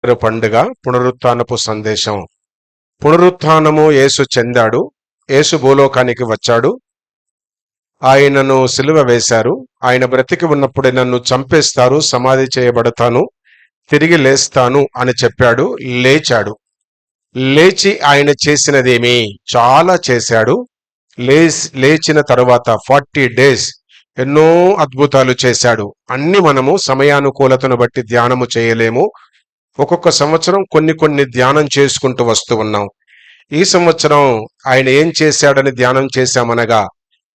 పండుగ పునరుత్థానపు సందేశం. పునరుత్థానము యేసు చెందాడు. యేసు భూలోకానికి వచ్చాడు. ఆయనను సిలువ వేశారు. ఆయన బ్రతికి ఉన్నప్పుడే నన్ను చంపేస్తారు, సమాధి చేయబడతాను, తిరిగి లేస్తాను అని చెప్పాడు. లేచాడు. లేచి ఆయన చేసినదేమి? చాలా చేశాడు. లేచిన తరువాత 40 days ఎన్నో అద్భుతాలు చేశాడు. అన్ని మనము సమయానుకూలతను బట్టి ధ్యానము చేయలేము. ఒక్కొక్క సంవత్సరం కొన్ని ధ్యానం చేసుకుంటూ వస్తూ ఉన్నాం. ఈ సంవత్సరం ఆయన ఏం చేశాడని ధ్యానం చేశామనగా,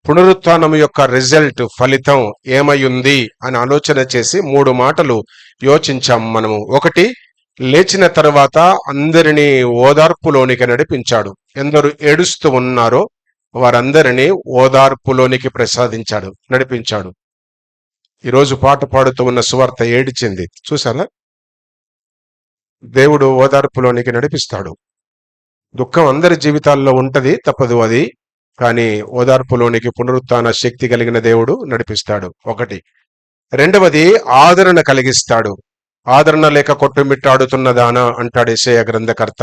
పునరుత్థానం యొక్క రిజల్ట్, ఫలితం ఏమయ్యుంది అని ఆలోచన చేసి 3 మాటలు యోచించాం మనము. ఒకటి, లేచిన తర్వాత అందరినీ ఓదార్పులోనికి నడిపించాడు. ఎందరు ఏడుస్తూ ఉన్నారో వారందరినీ ఓదార్పులోనికి నడిపించాడు. ఈరోజు పాట పాడుతూ ఉన్న సువార్త ఏడిచింది, చూసారా? దేవుడు ఓదార్పులోనికి నడిపిస్తాడు. దుఃఖం అందరి జీవితాల్లో ఉంటది, తప్పదు అది. కానీ ఓదార్పులోనికి పునరుత్థాన శక్తి కలిగిన దేవుడు నడిపిస్తాడు. ఒకటి. రెండవది, ఆదరణ కలిగిస్తాడు. ఆదరణ లేక కొట్టుమిట్టాడుతున్నదానా అంటాడు యెషయా గ్రంథకర్త.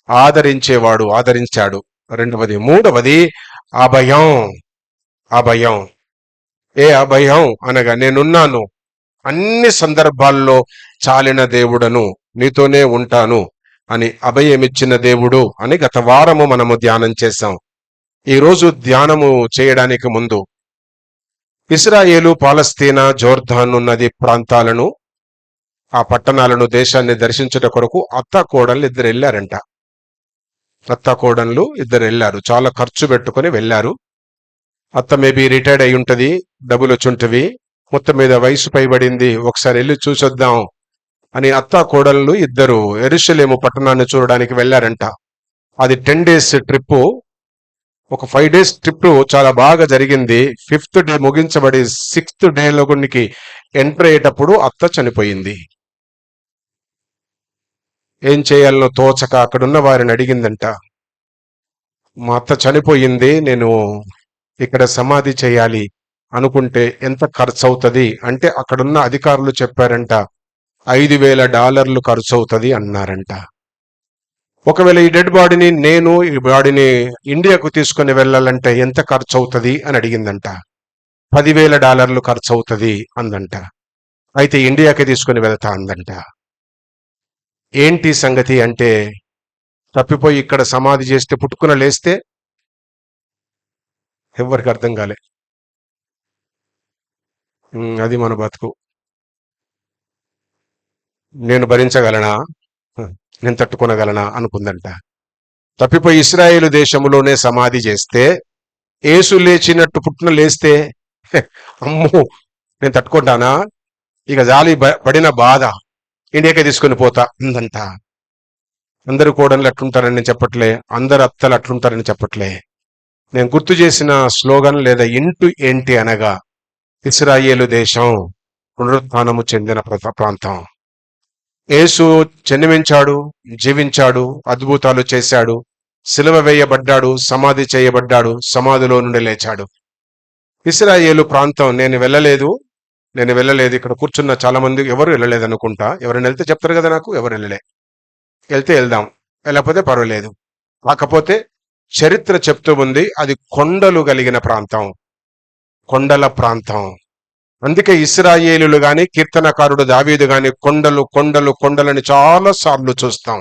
ఆదరించేవాడు ఆదరించాడు. రెండవది. మూడవది, అభయం. ఏ అభయం అనగా, నేనున్నాను, అన్ని సందర్భాల్లో చాలిన దేవుడను, నీతోనే ఉంటాను అని అభయమిచ్చిన దేవుడు అని గత వారము మనము ధ్యానం చేశాం. ఈరోజు ధ్యానము చేయడానికి ముందు ఇశ్రాయేలు, పాలస్తీనా, జోర్దాను నది ప్రాంతాలను, ఆ పట్టణాలను, దేశాన్ని దర్శించుట కొరకు అత్తాకోడళ్ళు ఇద్దరు వెళ్ళారు. చాలా ఖర్చు పెట్టుకుని వెళ్ళారు. అత్త మేబీ రిటైర్డ్ అయి ఉంటది, డబ్బులు వచ్చుంటవి, మొత్తం మీద వయసు పైబడింది, ఒకసారి వెళ్ళి చూసొద్దాం అని అత్తాకోడళ్ళు ఇద్దరు యెరూషలేము పట్టణాన్ని చూడడానికి వెళ్ళారంట. అది 10 days ట్రిప్పు. ఒక 5 days ట్రిప్ చాలా బాగా జరిగింది. 5th day ముగించబడి 6th day లోనికి ఎంటర్ అయ్యేటప్పుడు అత్త చనిపోయింది. ఏం చేయాలనో తోచక అక్కడున్న వారిని అడిగిందంట. మా అత్త చనిపోయింది, నేను ఇక్కడ సమాధి చేయాలి అనుకుంటే ఎంత ఖర్చు అవుతుంది అంటే, అక్కడున్న అధికారులు చెప్పారంట, $5,000 ఖర్చు అవుతుంది అన్నారంట. ఒకవేళ ఈ డెడ్ బాడీని, నేను ఈ బాడీని ఇండియాకు తీసుకుని వెళ్ళాలంటే ఎంత ఖర్చు అవుతుంది అని అడిగిందంట. $10,000 ఖర్చు అవుతుంది అందంట. అయితే ఇండియాకి తీసుకుని వెళ్తా అందంట. ఏంటి సంగతి అంటే, తప్పిపోయి ఇక్కడ సమాధి చేస్తే పుట్టుకున లేస్తే ఎవరికి అర్థం కాలే. అది మన బతుకు. నేను భరించగలనా, నేను తట్టుకోనగలనా అనుకుందంట. తప్పిపోయి ఇశ్రాయేలు దేశంలోనే సమాధి చేస్తే, యేసు లేచినట్టు పుట్టున లేస్తే అమ్మో నేను తట్టుకుంటానా, ఇక జాలి పడిన బాధ, ఇండియాకే తీసుకుని పోతా అందంట. అందరు కోడళ్ళు అట్లుంటారని చెప్పట్లే, అందరు అత్తలు అట్లుంటారని చెప్పట్లే. నేను గుర్తు చేసిన స్లోగన్ లేదా ఇంటు ఏంటి అనగా, ఇశ్రాయేలు దేశం పునరుత్థానము చెందిన ప్రాంతం. యేసు జన్మించాడు, జీవించాడు, అద్భుతాలు చేశాడు, సిలువ వేయబడ్డాడు, సమాధి చేయబడ్డాడు, సమాధిలో నుండి లేచాడు. ఇశ్రాయేలు ప్రాంతం నేను వెళ్ళలేదు. ఇక్కడ కూర్చున్న చాలా మంది ఎవరు వెళ్ళలేదు అనుకుంటా. ఎవరైనా వెళ్తే చెప్తారు కదా నాకు. ఎవరు వెళ్తే వెళ్దాం, వెళ్ళకపోతే పర్వాలేదు. కాకపోతే చరిత్ర చెప్తూ ఉంది, అది కొండలు కలిగిన ప్రాంతం, కొండల ప్రాంతం. అందుకే ఇశ్రాయేలులు గాని, కీర్తనకారుడు దావీదు గాని కొండలని చాలా సార్లు చూస్తాం.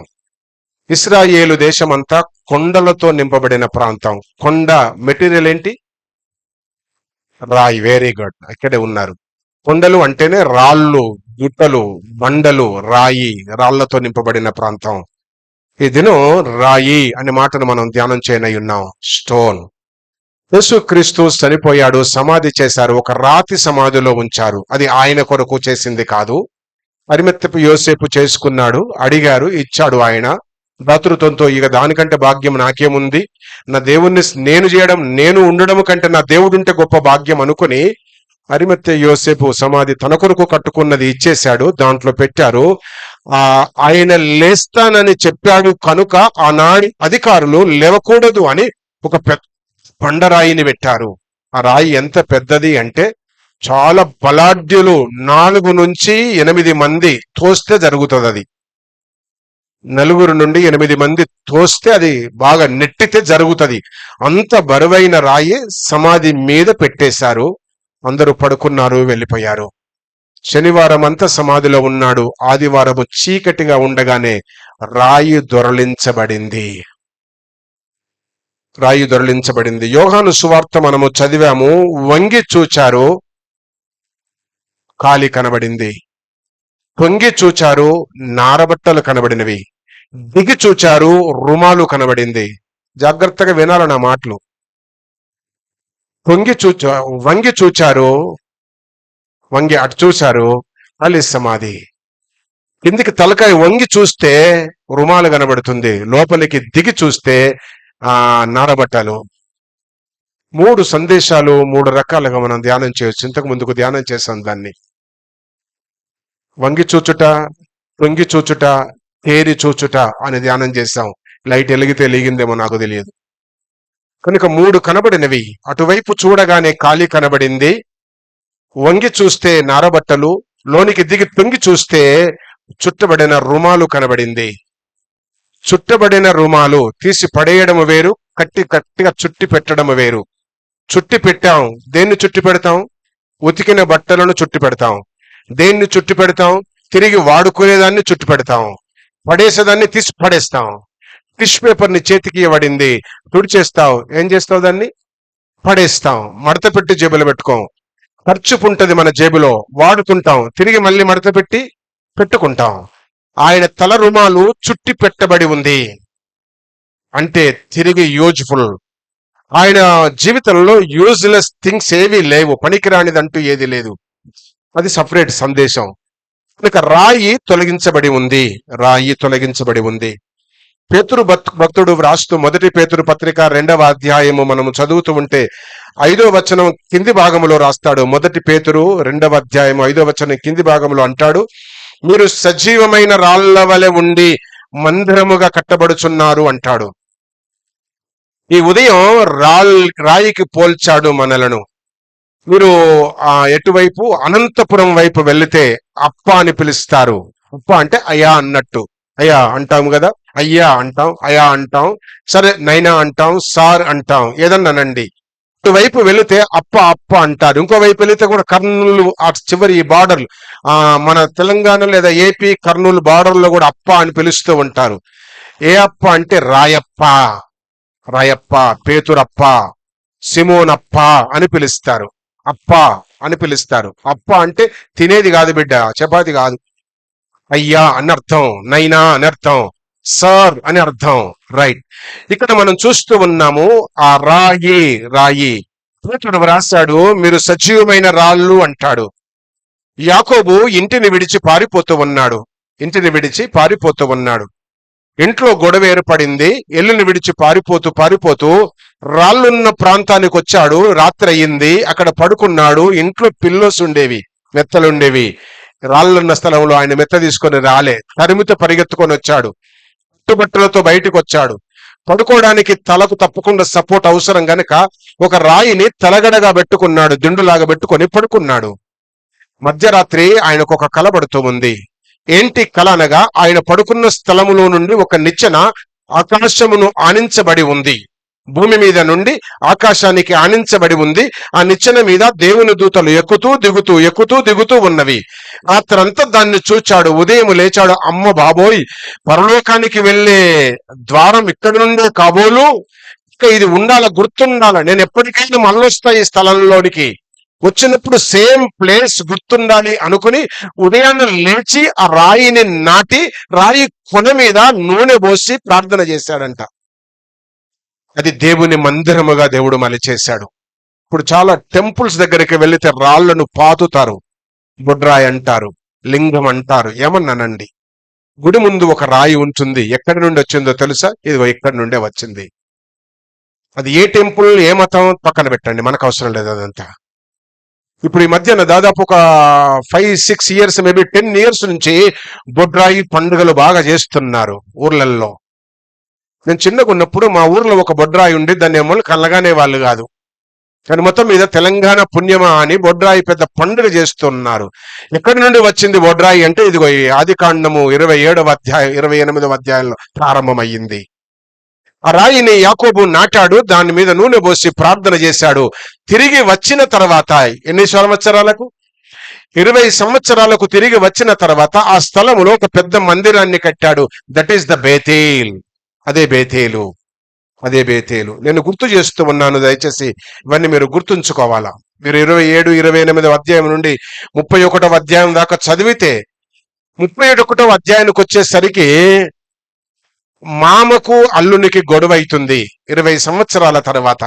ఇశ్రాయేలు దేశం అంతా కొండలతో నింపబడిన ప్రాంతం. కొండ మెటీరియల్ ఏంటి? రాయి. వెరీ గుడ్, ఇక్కడే ఉన్నారు. కొండలు అంటేనే రాళ్ళు, గుట్టలు, బండలు, రాళ్లతో నింపబడిన ప్రాంతం. ఈ దినం రాయి అనే మాటను మనం ధ్యానం చేయనై ఉన్నాం. స్టోన్. యేసుక్రీస్తు చనిపోయాడు, సమాధి చేశారు, ఒక రాతి సమాధిలో ఉంచారు. అది ఆయన కొరకు చేసింది కాదు. అరిమత్తెపు యోసేపు చేసుకున్నాడు, అడిగారు, ఇచ్చాడు ఆయన దాతృత్వంతో. ఇక దానికంటే భాగ్యం నాకేముంది, నా దేవుణ్ణి నేను ఉండడం కంటే నా దేవుడుంటే గొప్ప భాగ్యం అనుకుని అరిమత్తె యోసేపు సమాధి తన కొరకు కట్టుకున్నది ఇచ్చేశాడు, దాంట్లో పెట్టారు. ఆయన లేస్తానని చెప్పాడు కనుక ఆనాడు అధికారులు లేవకూడదు అని ఒక బండరాయిని పెట్టారు. ఆ రాయి ఎంత పెద్దది అంటే, చాలా బలాఢ్యులు 4 నుంచి 8 మంది తోస్తే జరుగుతుంది. అది నలుగురు నుండి 8 మంది తోస్తే అది బాగా నెట్టితే జరుగుతుంది. అంత బరువైన రాయి సమాధి మీద పెట్టేశారు. అందరూ పడుకున్నారు, వెళ్ళిపోయారు. శనివారం అంతా సమాధిలో ఉన్నాడు. ఆదివారము చీకటిగా ఉండగానే రాయి దొరలించబడింది. రాయి దొరలించబడింది. యోహాను సువార్త మనము చదివాము. వంగి చూచారు, కాలి కనబడింది. పొంగి చూచారు, నారబట్టలు కనబడినవి. దిగి చూచారు, రుమాలు కనబడింది. జాగ్రత్తగా వినాలి నా మాటలు. వంగి చూచారు, వంగి అటు చూశారు, ఖాళీ సమాధి. కిందికి తలకాయ వంగి చూస్తే రుమాలు కనబడుతుంది, లోపలికి దిగి చూస్తే నారబట్టలు. 3 సందేశాలు 3 రకాలుగా మనం ధ్యానం చేయొచ్చు. ఇంతకు ముందుకు ధ్యానం చేశాం దాన్ని. వంగి చూచుట, తొంగి చూచుట, తేరి చూచుట అని ధ్యానం చేశాం. లైట్ వెలిగితే వెలిగిందేమో నాకు తెలియదు. కనుక 3 కనబడినవి. అటువైపు చూడగానే ఖాళీ కనబడింది, వంగి చూస్తే నారబట్టలు, లోనికి దిగి తొంగి చూస్తే చుట్టబడిన రుమాలు కనబడింది. చుట్టబడిన రుమాలు తీసి పడేయడం వేరు, గట్టిగా చుట్టి పెట్టడం వేరు. చుట్టి పెట్టాం. దేన్ని చుట్టి పెడతాం? ఉతికిన బట్టలను చుట్టి పెడతాం. దేన్ని చుట్టి పెడతాం? తిరిగి వాడుకునేదాన్ని చుట్టి పెడతాం. పడేసేదాన్ని తీసి పడేస్తాం. టిష్యూ పేపర్ని చేతికి ఇవ్వడింది, తుడిచేస్తావు. ఏం చేస్తావు? దాన్ని పడేస్తాం. మడత పెట్టి జేబులో పెట్టుకోం. ఖర్చు ఉంటది మన జేబులో, వాడుతుంటాం, తిరిగి మళ్ళీ మడత పెట్టి పెట్టుకుంటాం. ఆయన తల రుమాలు చుట్టి పెట్టబడి ఉంది అంటే తిరిగి యూజ్ఫుల్. ఆయన జీవితంలో యూజ్లెస్ థింగ్స్ ఏవీ లేవు, పనికిరానిదంటూ ఏది లేదు. అది సపరేట్ సందేశం. కనుక రాయి తొలగించబడి ఉంది, రాయి తొలగించబడి ఉంది. పేతురు భక్తుడు వ్రాస్తూ 1 పేతురు పత్రిక 2వ అధ్యాయము మనము చదువుతూ ఉంటే 5వ వచనం కింది భాగంలో రాస్తాడు. 1 పేతురు 2వ అధ్యాయం 5వ వచనం కింది భాగంలో అంటాడు, మీరు సజీవమైన రాళ్ల వలె ఉండి మందిరముగా కట్టబడుచున్నారు అంటాడు. ఈ ఉదయం రాయికి పోల్చాడు మనలను. మీరు ఎటువైపు అనంతపురం వైపు వెళితే అప్ప అని పిలుస్తారు. అప్ప అంటే అయ్యా అన్నట్టు. అయ్యా అంటాం కదా, అయ్యా అంటాం, అయ్యా అంటాం, సరే నైనా అంటాం, సార్ అంటాం, ఏదన్నానండి. ఇటువైపు వెళితే అప్ప అప్ప అంటారు. ఇంకో వైపు వెళితే కూడా కర్నూలు ఆ చివరి బార్డర్లు, మన తెలంగాణ లేదా ఏపీ కర్నూలు బార్డర్లో కూడా అప్ప అని పిలుస్తూ ఉంటారు. ఏ అప్ప అంటే రాయప్ప, రాయప్ప, పేతురప్ప, సిమోనప్ప అని పిలుస్తారు. అప్ప అని పిలుస్తారు. అప్ప అంటే తినేది కాదు బిడ్డ, చపాతి కాదు. అయ్యా అని అర్థం, నైనా అని అర్థం, సార్ అని అర్థం. రైట్. ఇక్కడ మనం చూస్తూ ఉన్నాము ఆ రాయి. రాయి పేతురు రాశాడు, మీరు సజీవమైన రాళ్ళు అంటాడు. యాకోబు ఇంటిని విడిచి పారిపోతూ ఉన్నాడు. ఇంటిని విడిచి పారిపోతూ ఉన్నాడు. ఇంట్లో గొడవ ఏర్పడింది. ఇల్లుని విడిచి పారిపోతూ రాళ్ళున్న ప్రాంతానికి వచ్చాడు. రాత్రి అయ్యింది, అక్కడ పడుకున్నాడు. ఇంట్లో పిల్లోస్ ఉండేవి, మెత్తలుండేవి. రాళ్ళున్న స్థలంలో ఆయన మెత్త తీసుకొని రాలే, తరిమితో పరిగెత్తుకొని వచ్చాడు. పట్టుబట్టలతో బయటకు వచ్చాడు. పడుకోవడానికి తలకు తప్పకుండా సపోర్ట్ అవసరం గనక ఒక రాయిని తలగడగా పెట్టుకున్నాడు, దిండులాగా పెట్టుకొని పడుకున్నాడు. మధ్యరాత్రి ఆయనకు ఒక కల పడుతూ ఉంది. ఏంటి కల అనగా, ఆయన పడుకున్న స్థలములో నుండి ఒక నిచ్చెన ఆకాశమును ఆనించబడి ఉంది. భూమి మీద నుండి ఆకాశానికి ఆనించబడి ఉంది. ఆ నిచ్చెన మీద దేవుని దూతలు ఎక్కుతూ దిగుతూ ఉన్నవి. రాత్రంతా దాన్ని చూచాడు. ఉదయం లేచాడు, అమ్మ బాబోయ్, పరలోకానికి వెళ్ళే ద్వారం ఇక్కడి నుండే కాబోలు, ఇక ఇది ఉండాల, గుర్తుండాల, నేను ఎప్పటికైనా మళ్ళొస్తా ఈ స్థలంలోనికి, వచ్చినప్పుడు సేమ్ ప్లేస్ గుర్తుండాలి అనుకుని ఉదయాన్నే లేచి ఆ రాయిని నాటి రాయి కొన మీద నూనె పోసి ప్రార్థన చేశాడంట. అది దేవుని మందిరముగా దేవుడు మలిచేశాడు. ఇప్పుడు చాలా టెంపుల్స్ దగ్గరికి వెళితే రాళ్లను పాతుతారు, బొడ్రాయి అంటారు, లింగం అంటారు, ఏమన్నానండి. గుడి ముందు ఒక రాయి ఉంటుంది. ఎక్కడి నుండి వచ్చిందో తెలుసా? ఇది ఇక్కడి నుండే వచ్చింది. అది ఏ టెంపుల్, ఏ మతం పక్కన పెట్టండి, మనకు అవసరం లేదు అదంతా. ఇప్పుడు ఈ మధ్యన దాదాపు ఒక 5-6 years, మేబీ 10 years నుంచి బొడ్రాయి పండుగలు బాగా చేస్తున్నారు ఊర్లలో. నేను చిన్నగా ఉన్నప్పుడు మా ఊర్లో ఒక బొడ్రాయి ఉండి దాన్ని ఏమో కళ్ళగానే వాళ్ళు కాదు, కానీ మొత్తం మీద తెలంగాణ పుణ్యమా అని బొడ్రాయి పెద్ద పండుగ చేస్తున్నారు. ఎక్కడి నుండి వచ్చింది బొడ్రాయి అంటే ఇదిగో ఈ ఆదికాండము 27వ అధ్యాయం 28వ అధ్యాయంలో ప్రారంభమయ్యింది. ఆ రాయిని యాకోబు నాటాడు, దాని మీద నూనె పోసి ప్రార్థన చేశాడు. తిరిగి వచ్చిన తర్వాత ఎన్ని సంవత్సరాలకు 20 సంవత్సరాలకు తిరిగి వచ్చిన తర్వాత ఆ స్థలములో ఒక పెద్ద మందిరాన్ని కట్టాడు. That is the Bethel. అదే బేతేలు, అదే బేతేలు. నేను గుర్తు చేస్తూ ఉన్నాను, దయచేసి ఇవన్నీ మీరు గుర్తుంచుకోవాలా. మీరు 27, 28వ అధ్యాయం నుండి 31వ అధ్యాయం దాకా చదివితే 31వ అధ్యాయానికి వచ్చేసరికి మామకు అల్లునికి గొడవ అవుతుంది. 20 సంవత్సరాల తర్వాత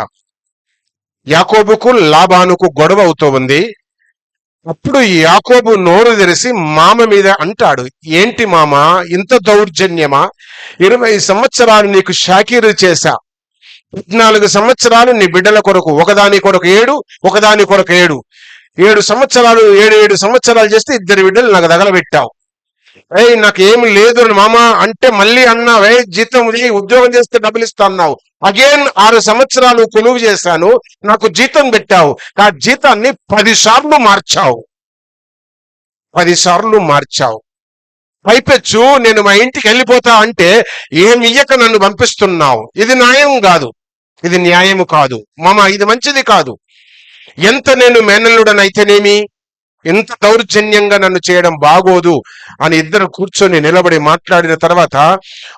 యాకోబుకు లాబానుకు గొడవ అవుతూ ఉంది. అప్పుడు యాకోబు నోరు తెరిసి మామ మీద అంటాడు, ఏంటి మామ ఇంత దౌర్జన్యమా? 20 సంవత్సరాలు నీకు షాకీరు చేశా, 14 సంవత్సరాలు నీ బిడ్డల కొరకు, ఒకదాని కొరకు 7, ఒకదాని కొరకు 7, 7 సంవత్సరాలు 7 సంవత్సరాలు చేస్తే 2 బిడ్డలు నాకు తగలబెట్టావు. నాకు ఏమి లేదు మామ అంటే మళ్ళీ అన్నావే జీతం ఉద్యోగం చేస్తే డబ్బులు ఇస్తా అన్నావు. అగైన్ 6 సంవత్సరాలు కొలువు చేశాను, నాకు జీతం పెట్టావు. ఆ జీతాన్ని 10 సార్లు మార్చావు, 10 సార్లు మార్చావు. పైపెచ్చు నేను మా ఇంటికి వెళ్ళిపోతా అంటే ఏమి ఇయ్యక నన్ను పంపిస్తున్నావు. ఇది న్యాయం కాదు, ఇది న్యాయము కాదు మామ, ఇది మంచిది కాదు. ఎంత నేను మేనల్లుడనైతేనేమి ఎంత దౌర్జన్యంగా నన్ను చేయడం బాగోదు అని ఇద్దరు కూర్చొని నిలబడి మాట్లాడిన తర్వాత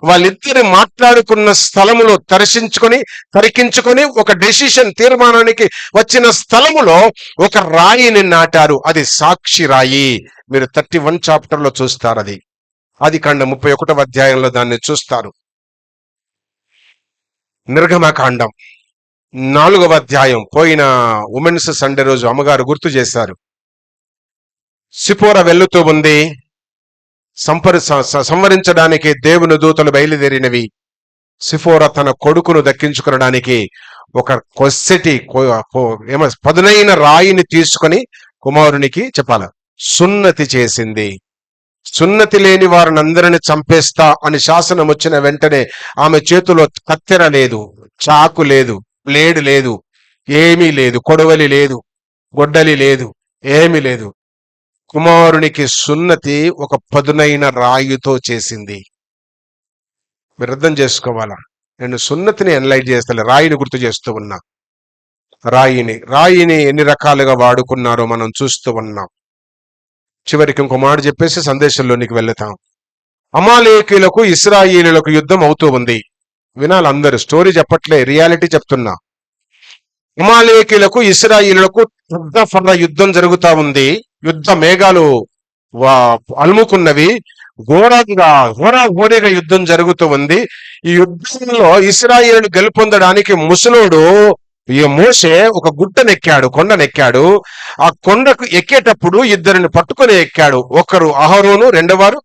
వాళ్ళిద్దరు మాట్లాడుకున్న స్థలములో తరికించుకొని ఒక డెసిషన్ తీర్మానానికి వచ్చిన స్థలములో ఒక రాయిని నాటారు. అది సాక్షి రాయి. మీరు 31 చాప్టర్లో చూస్తారు. అది ఆదికాండం 31వ అధ్యాయంలో దాన్ని చూస్తారు. నిర్గమకాండం 4వ అధ్యాయం, పోయిన ఉమెన్స్ సండే రోజు అమ్మగారు గుర్తు చేశారు. సిపోర వెళ్లుతూ ఉంది, సంవరించడానికి దేవుని దూతలు బయలుదేరినవి. సిపోర తన కొడుకును దక్కించుకునడానికి ఒక పదునైన రాయిని తీసుకొని కుమారునికి చెప్పాల సున్నతి చేసింది. సున్నతి లేని వారిని అందరిని చంపేస్తా అని శాసనం వచ్చిన వెంటనే ఆమె చేతిలో కత్తెర లేదు, చాకు లేదు, బ్లేడ్ లేదు, ఏమీ లేదు, కొడవలి లేదు, గొడ్డలి లేదు, ఏమీ లేదు. కుమారునికి సున్నతి ఒక పదునైన రాయితో చేసింది. మీరు అర్థం చేసుకోవాలా. నేను సున్నతిని ఎన్లైట్ చేస్తాను, రాయిని గుర్తు చేస్తూ ఉన్నా. రాయిని ఎన్ని రకాలుగా వాడుకున్నారో మనం చూస్తూ ఉన్నాం. చివరికి ఇంకో మాట చెప్పేసి సందేశంలోనికి వెళ్తాం. అమాలేకీయులకు ఇశ్రాయేలీయులకు యుద్ధం అవుతూ ఉంది. వినాలి అందరూ, స్టోరీ చెప్పట్లే, రియాలిటీ చెప్తున్నా. అమాలేకీయులకు ఇశ్రాయేలీయులకు పెద్ద యుద్ధం జరుగుతా ఉంది. యుద్ధ మేఘాలు అలుముకున్నవి. ఘోరగా యుద్ధం జరుగుతూ ఉంది. ఈ యుద్ధంలో ఇశ్రాయేలు గెలుపొందడానికి ముసలోడు ఈ మోషే ఒక కొండనెక్కాడు. ఆ కొండకు ఎక్కేటప్పుడు ఇద్దరిని పట్టుకొని ఎక్కాడు. ఒకరు అహరోను, రెండోవారు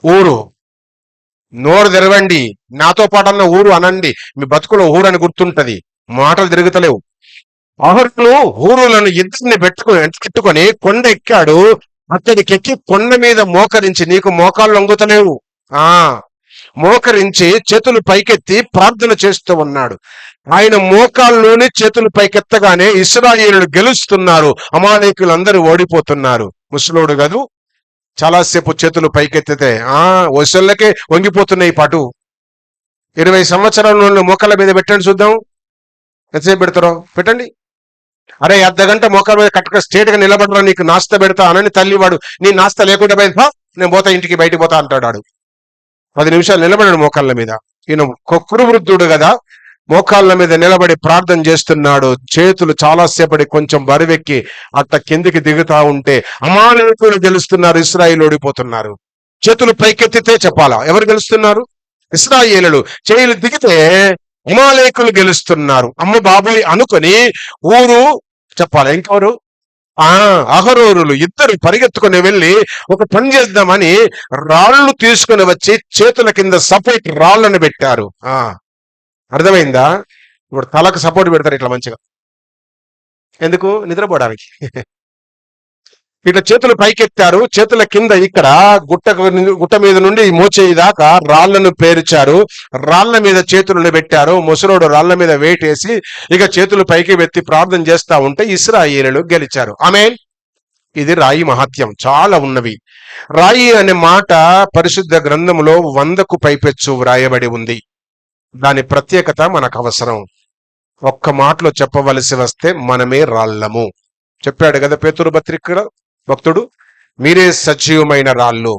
ఊరు. నోరు తెరవండి, నాతో పాటన్న ఊరు అనండి, మీ బతుకులో ఊరు అని గుర్తుంటది, మాటలు తిరుగుతలేవు. అహరోను ఊరులను ఇద్దరిని పెట్టుకొని కొండ ఎక్కాడు. అతడికి ఎక్కి కొండ మీద మోకరించి, నీకు మోకాళ్ళు లొంగుతలేవు, మోకరించి చేతులు పైకెత్తి ప్రార్థన చేస్తూ ఉన్నాడు. ఆయన మోకాల్లోని చేతులు పైకెత్తగానే ఇశ్రాయేలులు గెలుస్తున్నారు, అమాలేకులందరూ ఓడిపోతున్నారు. ముసలోడు గదు చాలాసేపు చేతులు పైకెత్తితే వసళ్ళకే వంగిపోతున్నాయి. పాటు 20 సంవత్సరాల మోకాళ్ళ మీద పెట్టండి చూద్దాం, ఎంతసేపు పెడతారో పెట్టండి. అరే అర్ధగంట మోకాళ్ళ మీద కట్టక స్ట్రేట్ గా నిలబడరా, నీకు నాస్తా పెడతా అనని తల్లివాడు, నీ నాస్తా లేకుండా బయట నేను పోతా, ఇంటికి బయటికి పోతా అంటాడు. 10 నిమిషాలు నిలబడాడు మోకాళ్ళ మీద. ఈయన వృద్ధుడు కదా, మోకాళ్ళ మీద నిలబడి ప్రార్థన చేస్తున్నాడు. చేతులు చాలాసేపటి కొంచెం బరువెక్కి అట్ట కిందికి దిగుతా ఉంటే అమాలేకులు గెలుస్తున్నారు, ఇశ్రాయేలు ఓడిపోతున్నారు. చేతులు పైకెత్తితే చెప్పాలా ఎవరు గెలుస్తున్నారు? ఇశ్రాయేలులు. చేతులు దిగితే అమాలేకులు గెలుస్తున్నారు. అమ్మ బాబాయ్ అనుకొని ఊరు చెప్పాలి, ఇంకెవరు? అహరోనులు ఇద్దరు పరిగెత్తుకుని వెళ్ళి ఒక పని చేద్దామని రాళ్ళు తీసుకుని వచ్చి చేతుల కింద సపోర్ట్ రాళ్లను పెట్టారు. అర్థమైందా? ఇప్పుడు తలకు సపోర్ట్ పెడతారు ఇట్లా మంచిగా, ఎందుకు? నిద్రపోవడానికి. ఇట్లా చేతులు పైకెత్తారు, చేతుల కింద ఇక్కడ గుట్ట మీద నుండి మోచేయి దాకా రాళ్లను పేర్చారు, రాళ్ల మీద చేతులను పెట్టారు. ముసలోడు రాళ్ల మీద వేటేసి ఇక చేతులు పైకి ఎత్తి ప్రార్థన చేస్తా ఉంటే ఇశ్రాయేలీయులు గెలిచారు. ఆమేన్. ఇది రాయి మహత్యం, చాలా ఉన్నవి. రాయి అనే మాట పరిశుద్ధ గ్రంథములో 100కు పైపెచ్చు వ్రాయబడి ఉంది. దాని ప్రత్యేకత మనకు అవసరం. ఒక్క మాటలో చెప్పవలసి వస్తే మనమే రాళ్ళము. చెప్పాడు కదా పేతురు పత్రికలో భక్తుడు, మీరే సజీవమైన రాళ్ళు.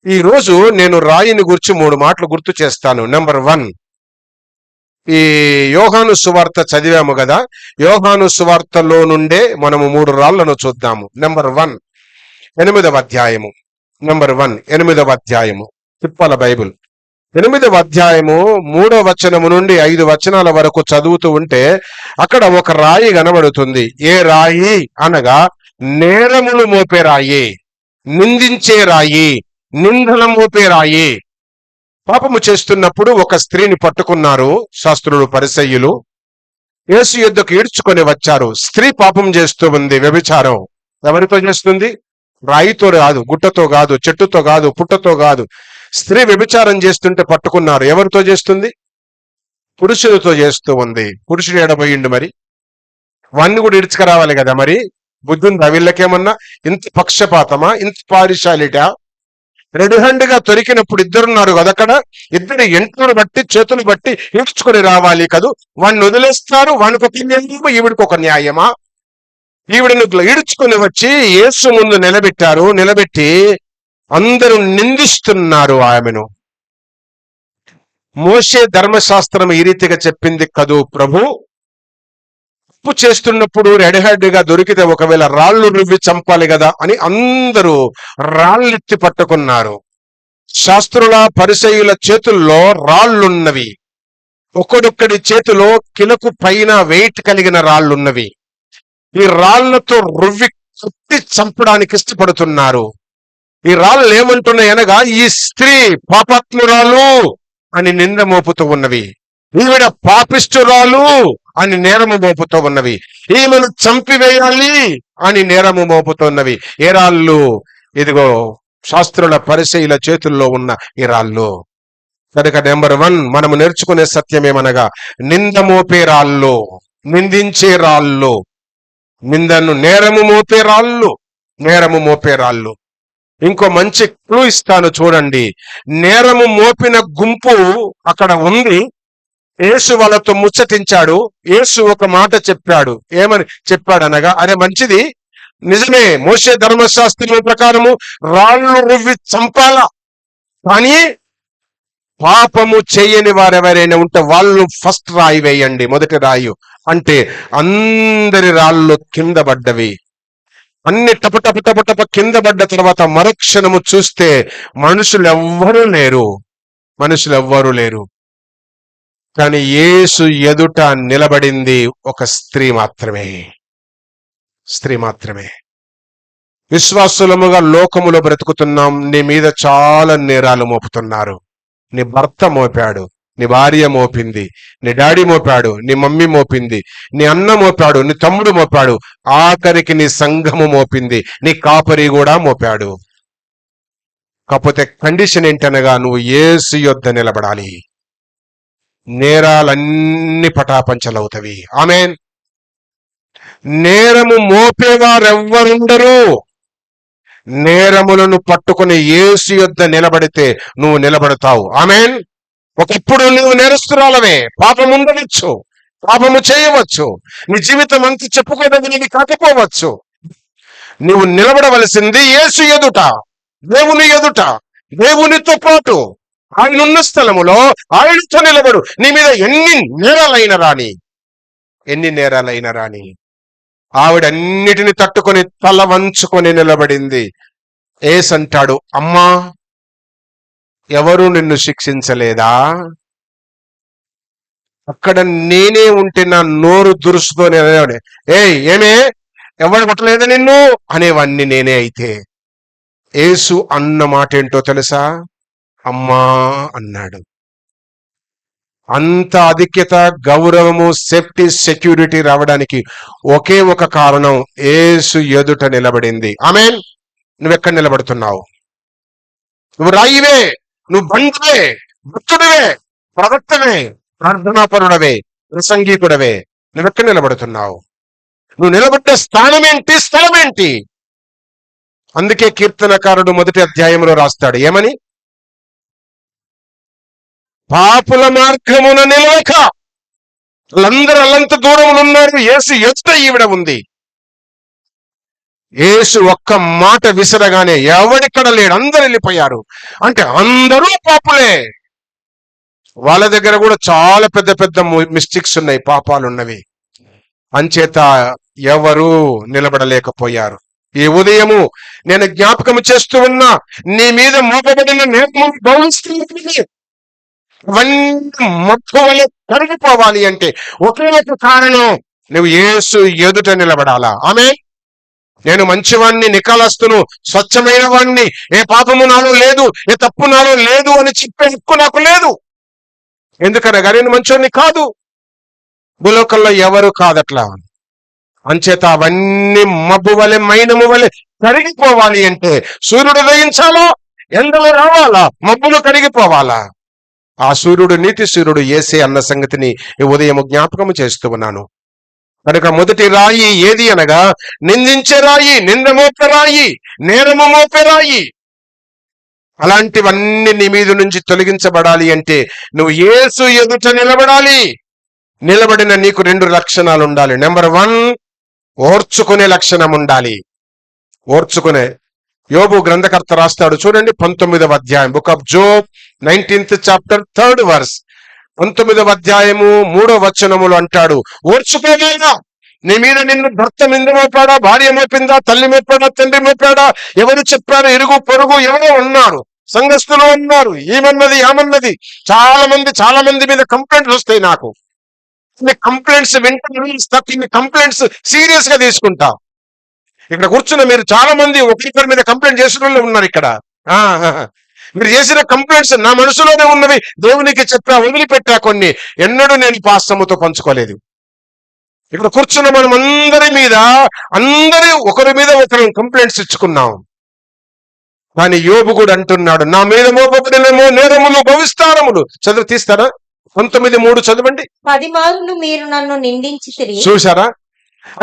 ఈ రోజు నేను రాయిని గురించి 3 మాటలు గుర్తు చేస్తాను. నెంబర్ 1, ఈ యోహాను సువార్త చదివాము కదా, యోహాను సువార్తలో నుండే మనము 3 రాళ్లను చూద్దాము. నెంబర్ 1, 8వ అధ్యాయము. నెంబర్ 1, 8వ అధ్యాయము, తిప్పల బైబుల్ 8వ అధ్యాయము 3వ వచనము నుండి 5 వచనాల వరకు చదువుతూ ఉంటే అక్కడ ఒక రాయి కనబడుతుంది. ఏ రాయి అనగా నేరములు మోపే రాయి, నిందించే రాయి, నిందల మోపే రాయి. పాపము చేస్తున్నప్పుడు ఒక స్త్రీని పట్టుకున్నారు శాస్త్రులు, పరిసయ్యులు. యేసు యొద్దకు ఈడ్చుకొని వచ్చారు. స్త్రీ పాపం చేస్తూ ఉంది, వ్యభిచారం. ఎవరితో చేస్తుంది? రాయితో కాదు, గుట్టతో కాదు, చెట్టుతో కాదు, పుట్టతో కాదు. స్త్రీ వ్యభిచారం చేస్తుంటే పట్టుకున్నారు. ఎవరితో చేస్తుంది? పురుషుడితో చేస్తూ ఉంది. పురుషుడు ఎడబోయిండు, మరి వాణ్ణి కూడా ఇడ్చుకురావాలి కదా. మరి బుద్ధి ఉందా వీళ్ళకేమన్నా? ఇంత పక్షపాతమా, ఇంత పారిశాలిటా? రెడ్ హ్యాండ్ గా దొరికినప్పుడు ఇద్దరున్నారు కదా అక్కడ, ఇద్దరు ఎంట్లను బట్టి చేతులు బట్టి ఈడ్చుకొని రావాలి కదూ. వాడిని వదిలేస్తారు, వానికి ఒక న్యాయమా, ఈవిడికి ఒక న్యాయమా? ఈవిడను ఈడ్చుకొని వచ్చి యేసు ముందు నిలబెట్టారు. నిలబెట్టి అందరూ నిందిస్తున్నారు ఆమెను. మోషే ధర్మశాస్త్రం ఈ రీతిగా చెప్పింది కదూ ప్రభు, తప్పు చేస్తున్నప్పుడు రెడ్ హ్యాండ్ గా దొరికితే ఒకవేళ రాళ్లు రువ్వి చంపాలి కదా అని అందరూ రాళ్ళెత్తి పట్టుకున్నారు. శాస్త్రుల పరిసయ్యుల చేతుల్లో రాళ్లున్నవి. ఒక్కొక్కడి చేతిలో కిలకు పైన వెయిట్ కలిగిన రాళ్లున్నవి. ఈ రాళ్లతో రువ్వి కత్తి చంపడానికి ఇష్టపడుతున్నారు. ఈ రాళ్ళు ఏమంటున్నాయి అనగా, ఈ స్త్రీ పాపాత్మురాలు అని నింద మోపుతూ ఉన్నవి, ఈవిడ పాపిష్టురాలు అని నేరము మోపుతూ ఉన్నవి, ఈమెను చంపివేయాలి అని నేరము మోపుతున్నవి. ఏ రాళ్ళు? ఇదిగో శాస్త్రుల పరిసయ్యుల చేతుల్లో ఉన్న ఈ రాళ్ళు. కనుక నెంబర్ 1 మనము నేర్చుకునే సత్యం ఏమనగా, నింద మోపే రాళ్ళు, నిందించే రాళ్ళు, నిందను నేరము మోపే రాళ్ళు, నేరము మోపే రాళ్ళు. ఇంకో మంచి క్లూ ఇస్తాను చూడండి. నేరము మోపిన గుంపు అక్కడ ఉంది. యేసు వాళ్ళతో ముచ్చటించాడు. యేసు ఒక మాట చెప్పాడు. ఏమని చెప్పాడనగా, అరే మంచిది, నిజమే, మోషే ధర్మశాస్త్రం ప్రకారము రాళ్ళు రువ్వి చంపాలా, కానీ పాపము చేయని వారెవరైనా ఉంటే వాళ్ళు ఫస్ట్ రాయి వేయండి, మొదటి రాయి అంటే. అందరి రాళ్ళు కింద పడ్డవి. అన్ని టప టప టప టప కింద పడ్డ తర్వాత మరుక్షణము చూస్తే మనుషులు ఎవ్వరూ లేరు, మనుషులు ఎవ్వరూ లేరు. కానీ యేసు ఎదుట నిలబడింది ఒక స్త్రీ మాత్రమే, స్త్రీ మాత్రమే. విశ్వాసులముగా లోకములో బ్రతుకుతున్నాం. నీ మీద చాలా నేరాలు మోపుతున్నారు. నీ భర్త మోపాడు, నీ భార్య మోపింది, నీ డాడీ మోపాడు, నీ మమ్మీ మోపింది, నీ అన్న మోపాడు, నీ తమ్ముడు మోపాడు, ఆఖరికి నీ సంఘము మోపింది, నీ కాపరి కూడా మోపాడు. కాకపోతే కండిషన్ ఏంటనగా, నువ్వు యేసు యొద్ద నిలబడాలి. నేరాలన్నీ పటాపంచలవుతవి. ఆమేన్. నేరము మోపేవారెవ్వరుండరు. నేరములను పట్టుకుని యేసు యొద్ద నిలబడితే నువ్వు నిలబడతావు. ఆమేన్. ఒకప్పుడు నువ్వు నేరస్తురాలవే, పాపం ఉండవచ్చు, పాపము చేయవచ్చు, నీ జీవితం అంతా చెప్పుకోదగినది కాకపోవచ్చు. నువ్వు నిలబడవలసింది యేసు ఎదుట, దేవుని ఎదుట, దేవునితో పాటు. ఆయన ఉన్న స్థలములో ఆయనతో నిలబడు. నీ మీద ఎన్ని నేరాలైనా రాని, ఎన్ని నేరాలైనా రాని. ఆవిడన్నిటిని తట్టుకొని తల వంచుకొని నిలబడింది. యేసు అంటాడు, అమ్మా, ఎవరు నిన్ను శిక్షించలేదా? అక్కడ నేనే ఉంటే నా నోరు దురుసుకొని ఏమే, ఎవరు కొట్టలేదా నిన్ను అనేవాణ్ణి నేనే అయితే. యేసు అన్న మాట ఏంటో తెలుసా? అమ్మా అన్నాడు. అంత ఆధిక్యత, గౌరవము, సేఫ్టీ, సెక్యూరిటీ రావడానికి ఒకే ఒక కారణం, యేసు ఎదుట నిలబడింది. ఆమేన్. నువ్వెక్కడ నిలబడుతున్నావు? నువ్వు రాయివే, నువ్వు బండివే, భక్తుడివే, ప్రవక్తవే, ప్రార్థనాపరుడవే, ప్రసంగికుడవే, నువ్వెక్కడ నిలబడుతున్నావు? నువ్వు నిలబడ్డ స్థానం ఏంటి, స్థలం ఏంటి? అందుకే కీర్తనకారుడు మొదటి అధ్యాయంలో రాస్తాడు ఏమని? పాపుల మార్గమున నిలవక, వాళ్ళందరూ అల్లంత దూరంలో ఉన్నారు, యేసు ఎదుట ఈవిడ ఉంది. యేసు ఒక్క మాట విసరగానే ఎవడిక్కడ లేడు, అందరు వెళ్ళిపోయారు. అంటే అందరూ పాపులే. వాళ్ళ దగ్గర కూడా చాలా పెద్ద పెద్ద మిస్టేక్స్ ఉన్నాయి, పాపాలు ఉన్నవి. అంచేత ఎవరు నిలబడలేకపోయారు. ఈ ఉదయము నేను జ్ఞాపకం చేస్తూ ఉన్నా, నీ మీద మోపబడిన నేరము భవిస్తుంది. అవన్నీ మొత్తం వల్ల కరిగిపోవాలి అంటే ఒకే ఒక కారణం, నువ్వు యేసు ఎదుట నిలబడాలా. ఆమేన్. నేను మంచివాణ్ణి, నికాలస్తును, స్వచ్ఛమైన వాణ్ణి, ఏ పాపము నాలో లేదు, ఏ తప్పు నాలో లేదు అని చెప్పే హక్కు నాకు లేదు. ఎందుకనగా నేను మంచోడిని కాదు, భూలోకంలో ఎవరు కాదట్లా. అంచేత అవన్నీ మబ్బు వలె, మైనము వలె కరిగిపోవాలి అంటే సూర్యుడు ఉదయించాలా, ఎండలు రావాలా, మబ్బులు కరిగిపోవాలా. ఆ సూర్యుడు నీతి సూర్యుడు యేసే అన్న సంగతిని ఈ ఉదయం జ్ఞాపకం చేస్తూ ఉన్నాను. కనుక మొదటి రాయి ఏది అనగా నిందించే రాయి, నింద మోపే రాయి, నేరము మోపే రాయి. అలాంటివన్నీ నీ మీద నుంచి తొలగించబడాలి అంటే నువ్వు యేసు ఎదుట నిలబడాలి. నిలబడిన నీకు 2 లక్షణాలు ఉండాలి. నెంబర్ 1, ఓర్చుకునే లక్షణం ఉండాలి. ఓర్చుకునే. యోబు గ్రంథకర్త రాస్తాడు చూడండి, 19వ అధ్యాయం, book of Job 19th chapter 3rd verse, 19వ అధ్యాయము 3వ వచనములు అంటాడు, ఓర్చుకోలేదా? నీ మీద నిన్ను భర్త నింద మోపాడా, భార్య మోపిందా, తల్లి మోపాడా, తండ్రి మోపాడా, ఎవరు చెప్పారు? ఇరుగు పొరుగు ఎవరో ఉన్నారు, సంఘస్థులు ఉన్నారు, ఏమన్నది ఏమన్నది. చాలా మంది మీద కంప్లైంట్స్ వస్తాయి నాకు. ఇన్ని కంప్లైంట్స్ ఇన్ని కంప్లైంట్స్ సీరియస్ గా తీసుకుంటా. ఇక్కడ కూర్చున్న మీరు చాలా మంది ఒకరిద్దరి మీద కంప్లైంట్ చేసిన వాళ్ళు ఉన్నారు ఇక్కడ. మీరు చేసిన కంప్లైంట్స్ నా మనసులోనే ఉన్నవి, దేవునికి చెప్పా, వదిలిపెట్టా కొన్ని. ఎన్నడూ నేను పాస్తముతో పంచుకోలేదు. ఇక్కడ కూర్చున్న మనం అందరి ఒకరి మీద ఒకరు కంప్లైంట్స్ ఇచ్చుకున్నాం. కానీ యోబు కూడా అంటున్నాడు, నా మీద మోపబడినేమో నేరములు భవిస్తారములు. చదువు తీస్తారా? 19:3 చదవండి. 10 మార్లు మీరు నన్ను నిందించితిరి. చూసారా?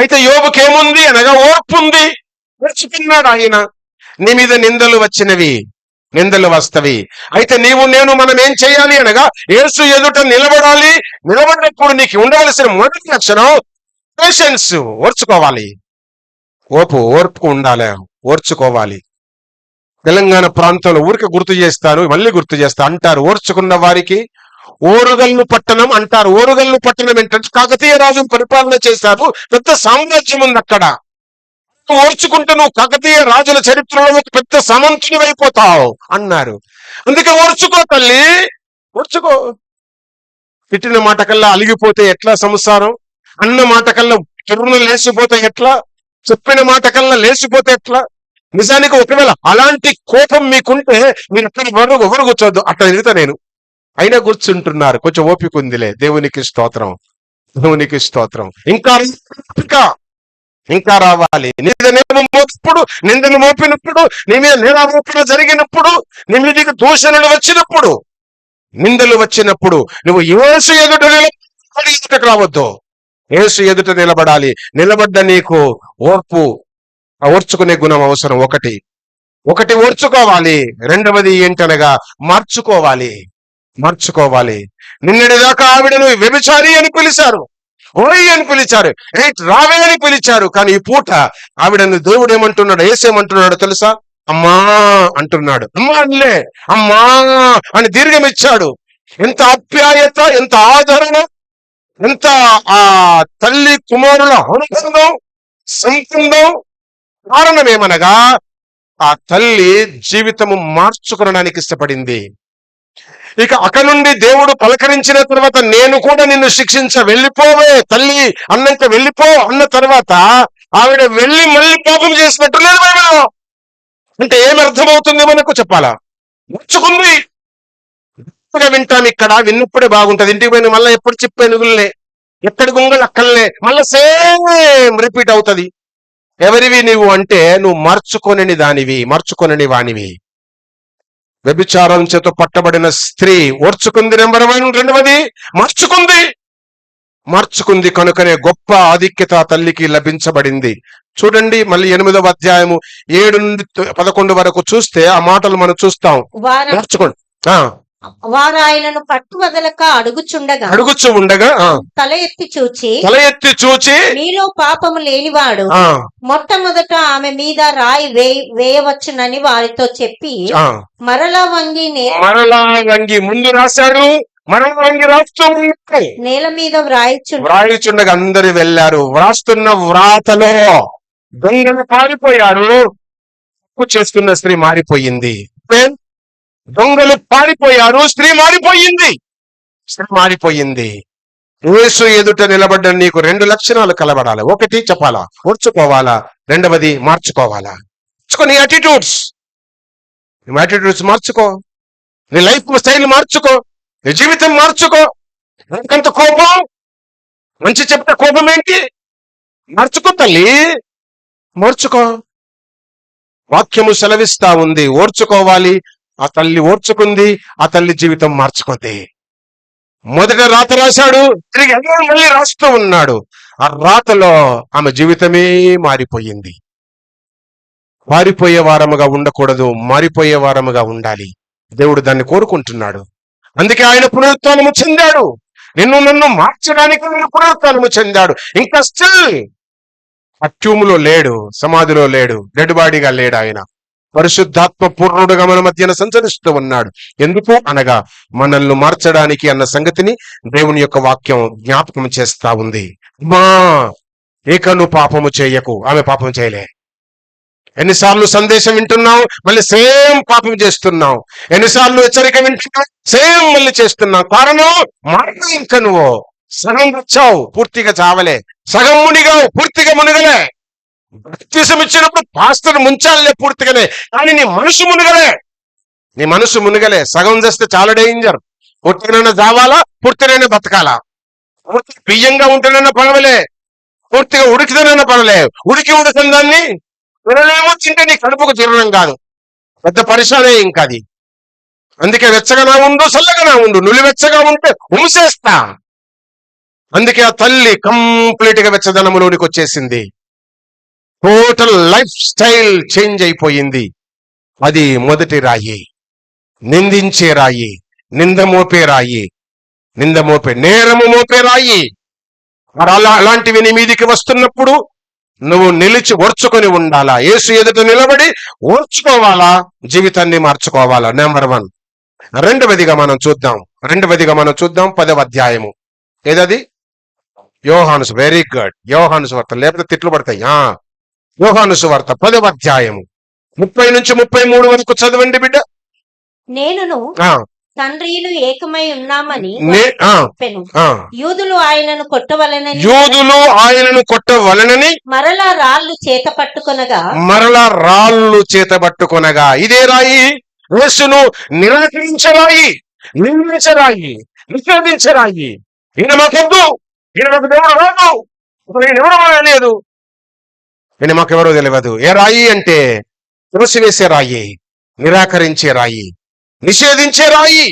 అయితే యోబుకేముంది అనగా ఓర్పు ఉంది, ఓర్చుకున్నాడు ఆయన. నీ మీద నిందలు వచ్చినవి, నిందలు వస్తవి. అయితే మనం ఏం చేయాలి అనగా యేసు ఎదుట నిలబడాలి. నిలబడినప్పుడు నీకు ఉండవలసిన మొదటి లక్షణం పేషెన్స్, ఓర్చుకోవాలి. ఓర్పు ఉండాలి, ఓర్చుకోవాలి. తెలంగాణ ప్రాంతంలో ఊరికి మళ్ళీ గుర్తు చేస్తా అంటారు, ఓర్చుకున్న వారికి ఓరుగల్లు పట్టణం అంటారు. ఓరుగల్లు పట్టణం ఏంటంటే కాకతీయ రాజు పరిపాలన చేశారు, పెద్ద సామ్రాజ్యం ఉంది అక్కడ. ఓర్చుకుంటే నువ్వు కాకతీయ రాజుల చరిత్రలో ఒక పెద్ద సమంతుని అయిపోతావు అన్నారు. అందుకే ఓర్చుకో తల్లి, ఓర్చుకో. తిట్టిన మాట కల్లా అలిగిపోతే ఎట్లా సంసారం, అన్న మాట కల్లా చెరువును లేచిపోతే ఎట్లా, చెప్పిన మాట కల్లా లేచిపోతే ఎట్లా. నిజానికి ఒకవేళ అలాంటి కోపం మీకుంటే మీరు అక్కడ ఎవరు కూర్చోద్దు, అట్లా తిరుగుతా నేను. అయినా కూర్చుంటున్నారు, కొంచెం ఓపిక ఉందిలే. దేవునికి స్తోత్రం, దేవునికి స్తోత్రం. ఇంకా రావాలి. నిందను మోపినప్పుడు, నీ మీద నేరారోపణ జరిగినప్పుడు, నీ మీదకి దూషణలు వచ్చినప్పుడు, నిందలు వచ్చినప్పుడు నువ్వు యేసు ఎదుట ఎదుటకు రావద్దు, యేసు ఎదుట నిలబడాలి. నిలబడ్డ నీకు ఓర్చుకునే గుణం అవసరం. ఒకటి ఓర్చుకోవాలి. రెండవది ఏంటనగా మార్చుకోవాలి. నిన్నటిదాకా ఆవిడను వ్యభిచారి అని పిలిచారు, ఓయ్ అని పిలిచారు, రావే అని పిలిచారు. కానీ ఈ పూట ఆవిడను దేవుడు ఏమంటున్నాడు, యేసేమంటున్నాడు తెలుసా? అమ్మా అంటున్నాడు. అమ్మా అల్లే, అమ్మా అని దీర్ఘం ఇచ్చాడు. ఎంత ఆప్యాయత, ఎంత ఆదరణ, ఎంత ఆ తల్లి కుమారుల అనుబంధం, సంబంధం. కారణం ఏమనగా ఆ తల్లి జీవితము మార్చుకోవడానికి ఇష్టపడింది. ఇక అక్కడ నుండి దేవుడు పలకరించిన తర్వాత, నేను కూడా నిన్ను వెళ్ళిపోవే తల్లి అన్నంత వెళ్ళిపో అన్న తర్వాత ఆవిడ వెళ్ళి మళ్ళీ పాపం చేసినట్టు లేదు బైబిల్లో. అంటే ఏమి అర్థమవుతుంది మనకు చెప్పాలా? ఓర్చుకుంది. కొత్తగా వింటాం, ఇక్కడ విన్నప్పుడే బాగుంటది. ఇంటికి పోయిన మళ్ళీ ఎప్పుడు చెప్పేనుగులే, ఎక్కడి గుంగలు అక్కడలే, మళ్ళీ సేమ్ రిపీట్ అవుతది. ఎవరివి నువ్వు అంటే, నువ్వు మర్చుకొనని దానివి, మర్చుకొనని వానివి. వ్యభిచారం చేత పట్టబడిన స్త్రీ ఓర్చుకుంది, నెంబర్ 1. రెండవది మార్చుకుంది కనుకనే గొప్ప ఆధిక్యత తల్లికి లభించబడింది. చూడండి, మళ్ళీ 8వ అధ్యాయము 7 నుండి 11 వరకు చూస్తే ఆ మాటలు మనం చూస్తాం. మార్చుకోండి. వారు ఆయనను పట్టువదలక అడుగుచు ఉండగా తల ఎత్తి చూచి మీలో పాపము లేనివాడు మొట్టమొదట ఆమె మీద రాయి వేయవచ్చునని వారితో చెప్పి మరలా వంగి ముందు రాశాడు, రాస్తూ నేల మీద వ్రాయిచుండగా అందరు వెళ్ళారు. వ్రాస్తున్న వ్రాతలో దొంగలు పారిపోయారు, తప్పు చేస్తున్న స్త్రీ మారిపోయింది. దొంగలు పారిపోయారు, స్త్రీ మారిపోయింది. యేసు ఎదుట నిలబడ్డ నీకు 2 లక్షణాలు కలబడాలి. 1 చెప్పాలా, ఓర్చుకోవాలా. 2వది మార్చుకోవాలా. నీ యాటిట్యూడ్స్ మార్చుకో, నీ లైఫ్ స్టైల్ మార్చుకో, నీ జీవితం మార్చుకో. ఎందుకంత కోపం, మంచి చెప్తే కోపం ఏంటి? మార్చుకో తల్లి, మార్చుకో. వాక్యము సెలవిస్తా ఉంది, ఓర్చుకోవాలి. ఆ తల్లి ఓర్చుకుంది, ఆ తల్లి జీవితం మార్చుకుంది. మొదట రాత రాశాడు, తిరిగి మళ్ళీ రాస్తూ ఉన్నాడు. ఆ రాతలో ఆమె జీవితమే మారిపోయింది. మారిపోయే వారముగా ఉండకూడదు, మారిపోయే వారముగా ఉండాలి. దేవుడు దాన్ని కోరుకుంటున్నాడు. అందుకే ఆయన పునరుత్థానము చెందాడు. నన్ను మార్చడానికి ఆయన పునరుత్థానము చెందాడు. ఇంకా స్టిల్ అట్యూములో లేడు, సమాధిలో లేడు, డెడ్ బాడీగా లేడు. ఆయన పరిశుద్ధాత్మ పూర్ణుడుగా మన మధ్యన సంచరిస్తూ ఉన్నాడు. ఎందుకు అనగా మనల్ని మార్చడానికి అన్న సంగతిని దేవుని యొక్క వాక్యం జ్ఞాపకం చేస్తా ఉంది. మా నువ్వు పాపము చేయకు, ఆమె పాపం చేయలే. ఎన్నిసార్లు సందేశం వింటున్నావు, మళ్ళీ సేమ్ పాపం చేస్తున్నావు. ఎన్నిసార్లు హెచ్చరిక వింటున్నావు, సేమ్ మళ్ళీ చేస్తున్నావు. కారణం మార్పు. ఇంకా నువ్వు సగం వచ్చావు, పూర్తిగా చావలే. సగం మునిగావు, పూర్తిగా మునిగలే. బాప్తిసం ఇచ్చినప్పుడు పాస్టర్ ముంచాలే పూర్తిగానే, కానీ నీ మనసు మునిగలే. సగం చేస్తే చాలా డేంజర్. పూర్తిగానైనా చావాలా, పూర్తిగానే బతకాలా. పూర్తి బియ్యంగా ఉంటేనైనా పడవలే, పూర్తిగా ఉడికితేనైనా పడలే. ఉడికిన దాన్ని తినలేమో, తింటే నీ కడుపుకు జీర్ణం కాదు, పెద్ద పరిశానే ఇంకా అది. అందుకే వెచ్చగా ఉండు, చల్లగా ఉండు. నులివెచ్చగా ఉంటే ఉమిసేస్తా. అందుకే ఆ తల్లి కంప్లీట్ గా వెచ్చదనములోనికి వచ్చేసింది. టోటల్ లైఫ్ స్టైల్ చేంజ్ అయిపోయింది. అది మొదటి రాయి, నిందించే రాయి, నింద మోపే రాయి, నేరము మోపే రాయి. మరి అలాంటివి నీ మీదికి వస్తున్నప్పుడు నువ్వు నిలిచి ఓర్చుకొని ఉండాలా. యేసు ఎదుట నిలబడి ఓర్చుకోవాలా, జీవితాన్ని మార్చుకోవాలా. నెంబర్ 1. రెండవదిగా మనం చూద్దాం 10వ అధ్యాయము. ఏదది? యోహాను. Very good. యోహాను సువార్త, లేకపోతే తిట్లు పడతాయి. యోహాను సువార్త 10వ అధ్యాయము 30 నుంచి 33 వరకు చదవండి బిడ్డ. నేనును తండ్రియును ఏకమై ఉన్నామని యూదులు ఆయనను కొట్టవలెనని మరలా రాళ్ళు చేత పట్టుకొనగా ఇదే రాయి యేసును నిరాకరించరాయి, నిందించరాయి, నిషేధించరాయి. ఈయన మాకొద్దు, ఈయన మాకు దేవుడు రాదు, ఈయన ఎవరో లేదు, ఈయన మాకెవరో తెలియదు. ఏ రాయి అంటే త్రోసివేసే రాయి, నిరాకరించే రాయి, నిషేధించే రాయి.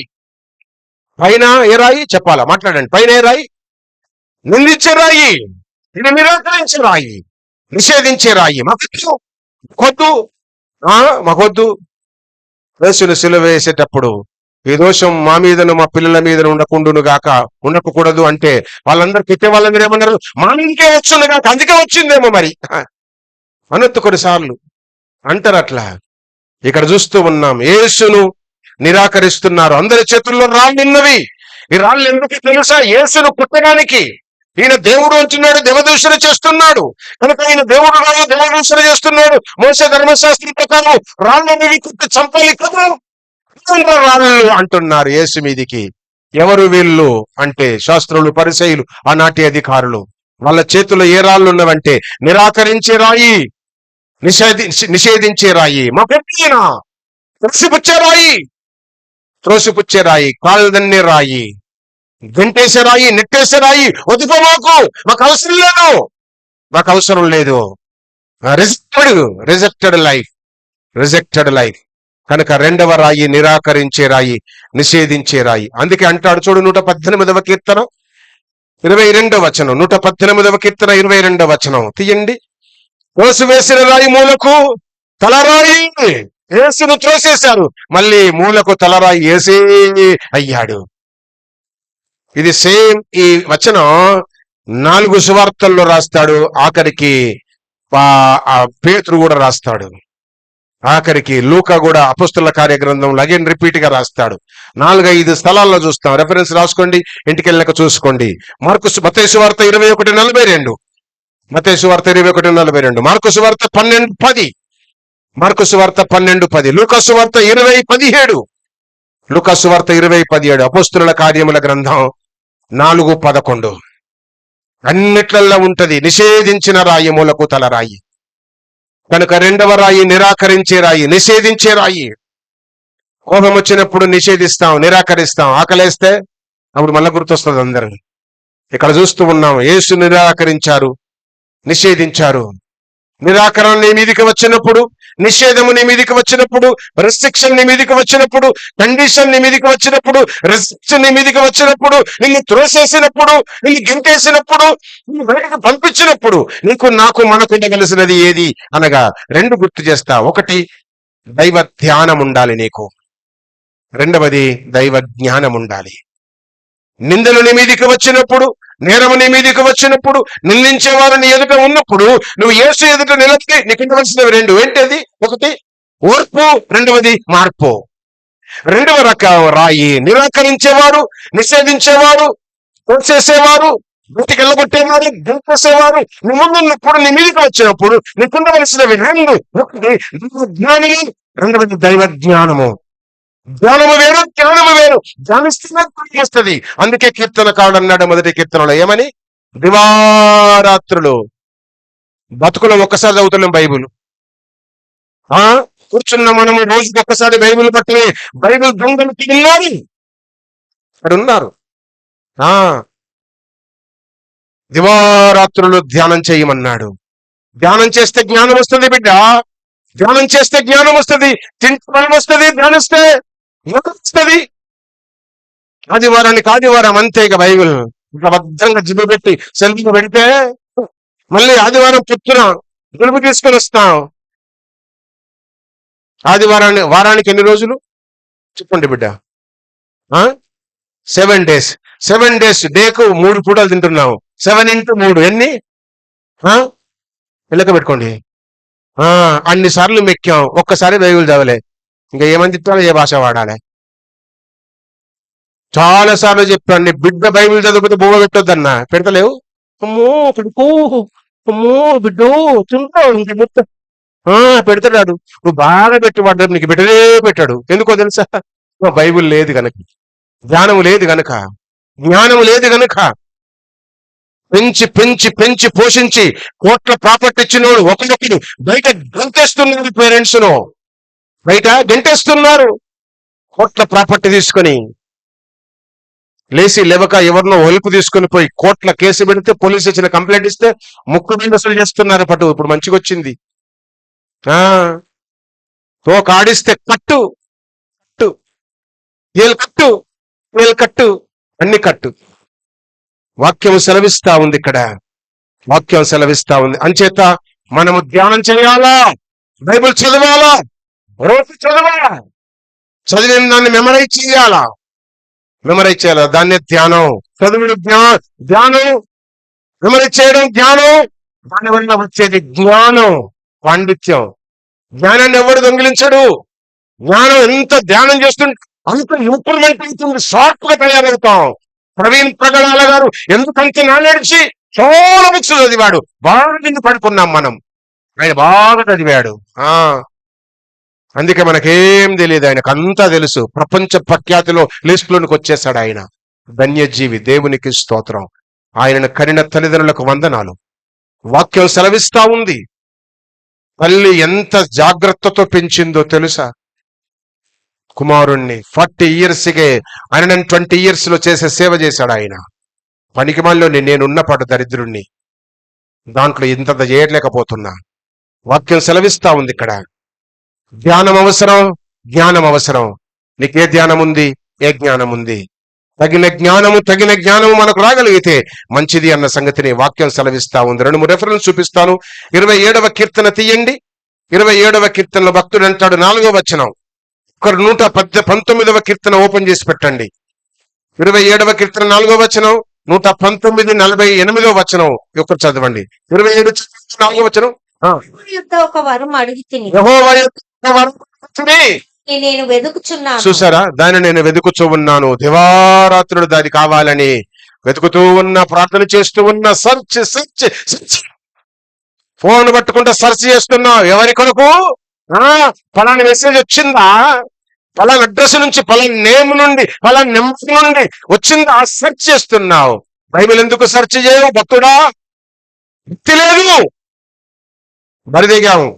పైన ఏ రాయి చెప్పాలా, మాట్లాడండి. పైన ఏ రాయి? నిందించే రాయి, ఇది నిరాకరించే రాయి, నిషేధించే రాయి. మాకొద్దు. యేసును సిలువ వేసేటప్పుడు ఈ దోషం మా మీదను మా పిల్లల మీద ఉండకూడదు అంటే వాళ్ళందరూ పెట్టే వాళ్ళ మీద ఏమన్నారు? మా మీదకే వచ్చుంది కాక, అందుకే వచ్చిందేమో మరి అనొత్తు కొన్నిసార్లు అంటారు అట్లా. ఇక్కడ చూస్తూ ఉన్నాం, యేసును నిరాకరిస్తున్నారు. అందరి చేతుల్లో రాళ్ళు ఉన్నవి. ఈ రాళ్ళు ఎందుకు తెలుసా? యేసును కుట్టడానికి. ఈయన దేవుడు అంటున్నాడు, దేవదూషణ చేస్తున్నాడు కనుక ఈయన దేవుడు రాదు, దేవదూషణ చేస్తున్నాడు. మోసే ధర్మశాస్త్రం ప్రకారం రాళ్ళని కుట్టి చంపాలి కదా, రాళ్ళు అంటున్నారు యేసు మీదికి. ఎవరు వీళ్ళు అంటే శాస్త్రులు, పరిసయ్యులు, ఆనాటి అధికారులు. వాళ్ళ చేతుల్లో ఏ రాళ్ళు ఉన్నవంటే నిరాకరించే రాయి, నిషేధించే రాయి, మా పెట్టినా తులసిపుచ్చే రాయి, త్రోసిపుచ్చే రాయి, కాళ్ళదన్నే రాయి, గంటేసే రాయి, నెట్టేసే రాయి, వదిపో మాకు అవసరం లేదు, మాకు అవసరం లేదు. రిజెక్టెడ్ లైఫ్ కనుక రెండవ రాయి నిరాకరించే రాయి, నిషేధించే రాయి. అందుకే అంటాడు చూడు 118వ కీర్తన 22వ వచనం, 118వ కీర్తన 22వ వచనం తీయండి. త్రోసివేసిన రాయి మూలకు తలరాయి, యేసును త్రోసేశారు, మళ్ళీ మూలకు తలరాయి యేసే అయ్యాడు. ఇది సేమ్ ఈ వచనం 4 సువార్తల్లో రాస్తాడు, ఆఖరికి పేతురు కూడా రాస్తాడు, ఆఖరికి లూకా కూడా అపోస్తుల కార్యగ్రంథంలో అగైన్ రిపీట్ గా రాస్తాడు. 4-5 స్థలాల్లో చూస్తాం. రెఫరెన్స్ రాసుకోండి, ఇంటికి వెళ్ళాక చూసుకోండి. మత్తయి సువార్త 21:42, మత్తయి సువార్త 21:42, మార్కు సువార్త 12:10, మార్కు సువార్త 12:10, లూకా సువార్త 20:17, లూకా సువార్త 20:17, అపోస్తుల కార్యముల గ్రంథం 4:11. అన్నిట్లల్లో ఉంటది నిషేధించిన రాయి మూలకు తలరాయి. కనుక రెండవ రాయి నిరాకరించే రాయి, నిషేధించే రాయి. కోపం వచ్చినప్పుడు నిషేధిస్తాం, నిరాకరిస్తాం. ఆకలేస్తే అప్పుడు మళ్ళా గుర్తొస్తుంది అందరూ. ఇక్కడ చూస్తూ ఉన్నాం, యేసు నిరాకరించారు, నిషేధించారు. నిరాకరణ నీ మీదికి వచ్చినప్పుడు, నిషేధము నీ మీదికి వచ్చినప్పుడు, రెస్ట్రిక్షన్ నీ మీదికి వచ్చినప్పుడు, కండిషన్ నీ మీదికి వచ్చినప్పుడు, రెస్ట్రిక్షన్ నీ మీదికి వచ్చినప్పుడు, నిన్ను త్రోసేసినప్పుడు, నిన్ను గెంటేసినప్పుడు, నిన్ను బయటకు పంపించినప్పుడు, నీకు నాకు మనకు ఉండగలిసినది ఏది అనగా 2 గుర్తు చేస్తా. 1 దైవ ధ్యానం ఉండాలి నీకు, 2వది దైవ జ్ఞానం ఉండాలి. నిందలు నీ మీదికి వచ్చినప్పుడు, నేరము నీ మీదికి వచ్చినప్పుడు, నిందించేవారు నీ ఎదుట ఉన్నప్పుడు, నువ్వు యేసు ఎదుట నిలబడి నీకు ఉండవలసినవి 2. ఏంటది? 1 ఓర్పు, 2వది మార్పు. 2వ రకం రాయి నిరాకరించేవారు, నిషేధించేవారు, తోసేసేవారు, బయటికి వెళ్ళగొట్టేవారు, గెలిపేసేవారు నీ ముందున్నప్పుడు, నీ మీదికి వచ్చినప్పుడు నీకు ఉండవలసినవి 2. 1 జ్ఞాని, 2వది దైవ జ్ఞానము. జ్ఞానము వేరు, జ్ఞానము వేరు. జ్ఞానిస్తున్నది. అందుకే కీర్తనకారుడు అన్నాడు మొదటి కీర్తనలో ఏమని? దివారాత్రులు బతుకులో ఒక్కసారి చదువుతున్నాం బైబిల్. కూర్చున్న మనము రోజుకి ఒక్కసారి బైబిల్ పట్టుకుని బైబిల్ దొంగలు ఉన్నారు, అక్కడ ఉన్నారు. దివారాత్రులు ధ్యానం చేయమన్నాడు. ధ్యానం చేస్తే జ్ఞానం వస్తుంది బిడ్డ, ధ్యానం చేస్తే జ్ఞానం వస్తుంది. తింటే వస్తుంది, ధ్యానిస్తే వస్తుంది. ఆదివారానికి ఆదివారం అంతే. ఇక బైబిల్ ఇంకా భద్రంగా జిబ్బు పెట్టి సెల్ఫీ పెడితే మళ్ళీ ఆదివారం పొద్దున గొలుపు తీసుకొని వస్తాం. వారానికి ఎన్ని రోజులు చెప్పండి బిడ్డ? 7 days. 7 days, డేకు 3 పూటలు తింటున్నాం. 7 into 3 ఎన్ని? లెక్క పెట్టుకోండి. అన్ని సార్లు మెక్కాం, ఒక్కసారి బైబిల్ చదవలే. ఇంకా ఏమని తిట్టాలి, ఏ భాష వాడాలి? చాలా సార్లు చెప్పాను, నీ బిడ్డ బైబిల్ చదవకపోతే బొమ్మ పెట్టొద్దన్నా. పెడతలేవు. అమ్మో పెడుకో, అమ్మో బిడ్డో తింటావు, ఇంక మొత్తం పెడతాడు. నువ్వు బాగా పెట్టుబడ్డాడు, నీకు పెట్టాడు. ఎందుకో తెలుసా? బైబిల్ లేదు గనక, జ్ఞానము లేదు గనక, జ్ఞానము లేదు గనక. పెంచి పెంచి పెంచి పోషించి కోట్ల ప్రాపర్టీ ఇచ్చినోడు ఒకరినొకరు బయట గంటేస్తున్నారు. పేరెంట్స్ ను బయట గంటేస్తున్నారు. కోట్ల ప్రాపర్టీ తీసుకొని లేచి లేవక ఎవరినో ఒలుపు తీసుకుని పోయి కోట్ల కేసు పెడితే పోలీసు ఇచ్చిన కంప్లైంట్ ఇస్తే ముక్కు వసూలు చేస్తున్నారు. ఇప్పుడు మంచిగా వచ్చింది. తోక ఆడిస్తే కట్టు కట్టు, ఏలు కట్టు, ఏలు కట్టు, అన్ని కట్టు. వాక్యం సెలవిస్తా ఉంది, ఇక్కడ వాక్యం సెలవిస్తా ఉంది. అంచేత మనము ధ్యానం చేయాలా, బైబిల్ చదవాలా, రోజు చదవాలా, చదివిన దాన్ని మెమరైజ్ చేయాలా, దాన్నే ధ్యానం. చదువుడు ధ్యానం, మెమరైజ్ చేయడం జ్ఞానం. దానివల్ల వచ్చేది జ్ఞానం, పాండిత్యం. జ్ఞానాన్ని ఎవడు దొంగిలించడు. జ్ఞానం ఎంత ధ్యానం చేస్తుంటే అంత ఇంప్రూవ్మెంట్ అవుతుంది, షార్ప్ గా తయారవుతాం. ప్రవీణ్ ప్రగడాల గారు ఎందుకంటే నాలెడ్జి చాలా బుక్స్ చదివాడు, బాగా నిన్ను పడుకున్నాం మనం. ఆయన బాగా చదివాడు. అందుకే మనకేం తెలియదు, ఆయనకు అంతా తెలుసు. ప్రపంచ ప్రఖ్యాతిలో లిస్టులోనికి వచ్చేసాడు ఆయన. ధన్యజీవి, దేవునికి స్తోత్రం. ఆయనను కనిన తల్లిదండ్రులకు వందనాలు. వాక్యం సెలవిస్తా ఉంది, తల్లి ఎంత జాగ్రత్తతో పెంచిందో తెలుసా? కుమారుణ్ణి 40 ఇయర్స్కే 120 years లో చేసే సేవ చేశాడు ఆయన. పనికిమాలిలోని నేనున్న పాటు దరిద్రుణ్ణి, దాంట్లో ఇంత చేయలేకపోతున్నా. వాక్యం సెలవిస్తా ఉంది ఇక్కడ. ధ్యానం అవసరం, జ్ఞానం అవసరం. నీకే ధ్యానం ఉంది, ఏ జ్ఞానం ఉంది? తగిన జ్ఞానము మనకు రాగలిగితే మంచిది అన్న సంగతిని వాక్యం సెలవిస్తా ఉంది. 2-3 రెఫరెన్స్ చూపిస్తాను. 27వ కీర్తన తీయండి. 27వ కీర్తనలో భక్తుడు అంటాడు, 4వ వచనం. 119వ కీర్తన ఓపెన్ చేసి పెట్టండి. 27వ కీర్తన 4వ వచనం, 119, 48వ వచనం ఒకరు చదవండి. 27 4వ వచనం. ఒక వరం అడిగి తిని యెహోవా యొక్క వరం అడుగుచుని నేను వెదుకుచున్నాను. చూసారా, దాన్ని నేను వెతుకుతూ ఉన్నాను. దివారాత్రులు దాన్ని కావాలని వెతుకుతూ ఉన్నా, ప్రార్థన చేస్తూ ఉన్నా. సర్చ్ ఫోన్ పట్టుకుంటే సర్చ్ చేస్తున్నావు. ఎవరి కొరకు? పలాని మెసేజ్ వచ్చిందా, పలాని అడ్రస్ నుంచి, పలాని నేమ్ నుండి, పలాని నెంబర్ నుండి వచ్చిందా, సెర్చ్ చేస్తున్నావు. బైబిల్ ఎందుకు సెర్చ్ చేయవు భక్తుడా? భక్తి లేదు, బరిదిగాము.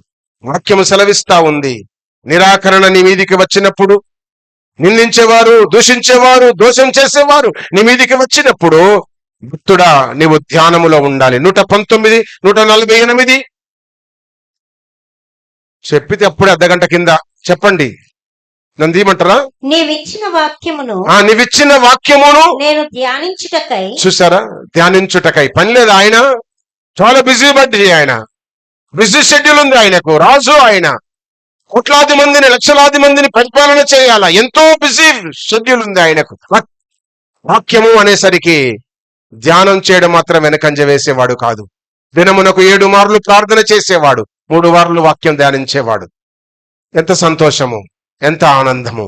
వాక్యము సెలవిస్తా ఉంది. నిరాకరణ నీ మీదికి వచ్చినప్పుడు, నిందించేవారు, దూషించేవారు, దోషం చేసేవారు నీ మీదికి వచ్చినప్పుడు భక్తుడా నీవు ధ్యానములో ఉండాలి. 119, 148 చెప్పితే అప్పుడే అర్ధగంట కింద చెప్పండి. నన్ను తీయమంటారా? నీవిచ్చిన వాక్యమును నీవిచ్చిన వాక్యమును నేను ధ్యానించుటకై. చూసారా, ధ్యానించుటకై. పని లేదు, ఆయన చాలా బిజీ బడ్డీ, ఆయన బిజీ షెడ్యూల్ ఉంది ఆయనకు. రాజు ఆయన, కోట్లాది మందిని, లక్షలాది మందిని పరిపాలన చేయాల, ఎంతో బిజీ షెడ్యూల్ ఉంది ఆయనకు. వాక్యము అనేసరికి ధ్యానం చేయడం మాత్రం వెనకంజ వేసేవాడు కాదు. దినమునకు 7 మార్లు ప్రార్థన చేసేవాడు, 3 మార్లు వాక్యం ధ్యానించేవాడు. ఎంత సంతోషము, ఎంత ఆనందము.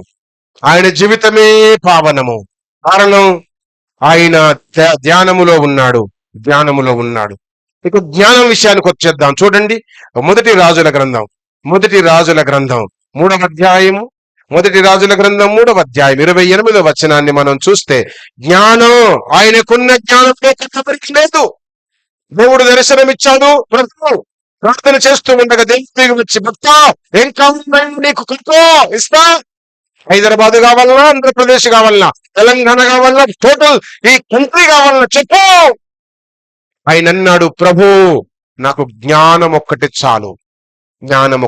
ఆయన జీవితమే పావనము. కారణం ఆయన ధ్యానములో ఉన్నాడు. ఇక జ్ఞానం విషయానికి వచ్చేద్దాం. చూడండి, మొదటి రాజుల గ్రంథం 3వ అధ్యాయము. 28వ వచనాన్ని మనం చూస్తే, జ్ఞానం ఆయనకున్న జ్ఞానం ఎవరికి లేదు. దేవుడు దర్శనమిచ్చాడు. ప్రార్థన చేస్తూ ఉండగా దేవుడికి వచ్చి, భక్త ఏం కావాలి నీకు, కనుకో ఇస్తా. హైదరాబాద్ కావాలన్నా, ఆంధ్రప్రదేశ్ కావాలన్నా, తెలంగాణ కావాలన్నా, టోటల్ ఈ కంట్రీ కావాలన్నా చెప్పు. ఆయన అన్నాడు, ప్రభు నాకు జ్ఞానం ఒక్కటి చాలు. జ్ఞానం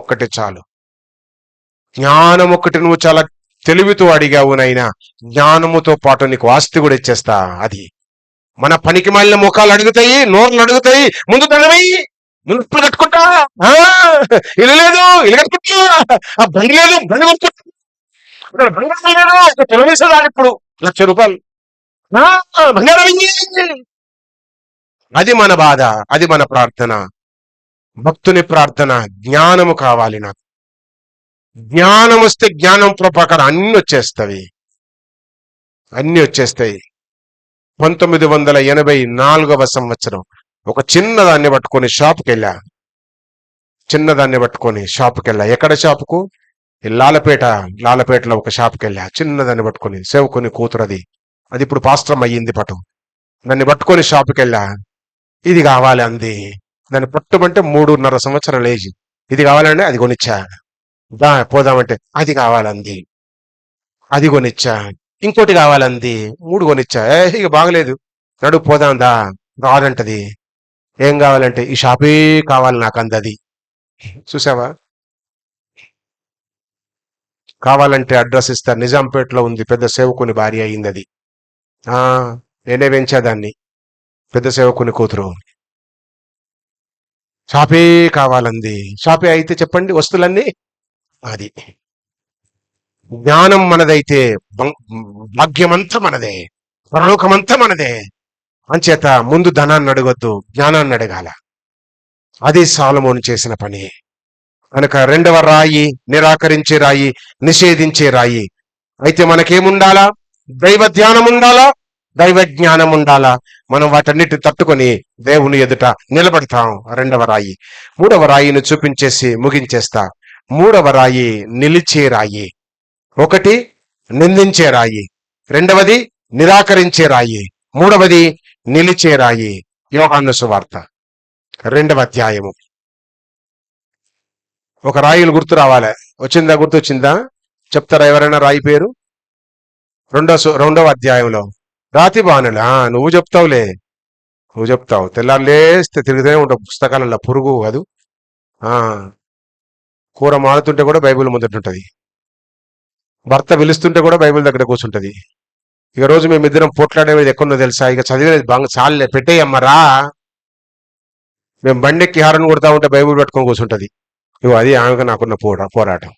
ఒక్కటి నువ్వు చాలా తెలివితో అడిగావు నైనా. జ్ఞానముతో పాటు నీకు ఆస్తి కూడా ఇచ్చేస్తా. అది మన పనికి మాలిన ముఖాలు అడుగుతాయి, నోర్లు అడుగుతాయి. ముందు దండమయ్యి, ముందు ఇప్పుడు కట్టుకుంటా, ఇల్లు లేదు ఇల్లు కట్టుకుంటా, ఆ బండి లేదు బండి కొట్టుకుంటా, తెలివేసేదాన్ని ఇప్పుడు ₹1,00,000 బంగారం. అది మన బాధ, అది మన ప్రార్థన. భక్తుని ప్రార్థన, జ్ఞానము కావాలి నాకు. జ్ఞానం వస్తే జ్ఞానం ప్రకారం అన్ని వచ్చేస్తాయి. 1984వ సంవత్సరం ఒక చిన్నదాన్ని పట్టుకొని షాప్కి వెళ్ళా. ఎక్కడ షాపుకు? లాలపేటలో ఒక షాప్కి వెళ్ళా. చిన్నదాన్ని పట్టుకొని, సేవకుని కూతురు అది ఇప్పుడు పాస్టర్ అయ్యింది పటు. దాన్ని పట్టుకొని షాప్కి వెళ్ళా. ఇది కావాలి అంది. దాన్ని పట్టుమంటే 3.5 సంవత్సరాలు ఏజ్. ఇది కావాలంటే అది కొనిచ్చా. పోదామంటే అది కావాలంది, అది కొనిచ్చా. ఇంకోటి కావాలంది, 3 కొనిచ్చా. ఇక బాగలేదు, నడు పోదాందా, రాదంటది. ఏం కావాలంటే ఈ షాపే కావాలి నాకు అందది. చూసావా, కావాలంటే అడ్రస్ ఇస్తా, నిజాంపేటలో ఉంది, పెద్ద సేవకుని భార్య అయింది అది. నేనే పెంచాదాన్ని, పెద్ద సేవకుని కూతురు. షాపే కావాలంది. షాపే అయితే చెప్పండి వస్తువులన్నీ. అది జ్ఞానం మనదైతే భాగ్యమంతా మనదే, పరలోకమంతా మనదే. అంచేత ముందు ధనాన్ని అడగొద్దు, జ్ఞానాన్ని అడగాల. అది సొలొమోను చేసిన పని. కనుక 2వ రాయి నిరాకరించే రాయి, నిషేధించే రాయి. అయితే మనకేముండాలా? దైవ ధ్యానం ఉండాలా, దైవ జ్ఞానం ఉండాలా. మనం వాటన్నిటి తట్టుకొని దేవుని ఎదుట నిలబడతాం. 2వ రాయి. 3వ రాయిని చూపించేసి ముగించేస్తా. 3వ రాయి నిలిచే రాయి. 1 నిందించే రాయి, 2వది నిరాకరించే రాయి, 3వది నిలిచే రాయి. యోహాను సువార్త 2వ అధ్యాయము. ఒక రాయిలు గుర్తు రావాలి. గుర్తొచ్చిందా? చెప్తారా ఎవరైనా రాయి పేరు? రెండవ అధ్యాయంలో రాతి బాణలు. నువ్వు చెప్తావులే, నువ్వు చెప్తావు. తెల్లారు లేస్తే తిరుగుతూనే ఉంటావు పుస్తకాలలో, పురుగు కాదు. కూర మారుతుంటే కూడా బైబిల్ ముందట ఉంటుంది, భర్త పిలుస్తుంటే కూడా బైబిల్ దగ్గర కూర్చుంటది. ఇక రోజు మేమిద్దరం పోట్లాడేది ఎక్కడో తెలుసా? ఇక చదివేది బాగా చాలే, పెట్టేయమ్మరా. మేము బండెక్కి హారను కొడతా ఉంటే బైబిల్ పట్టుకొని కూర్చుంటది. ఇగో అది ఆమెకు నాకున్న పోరాటం.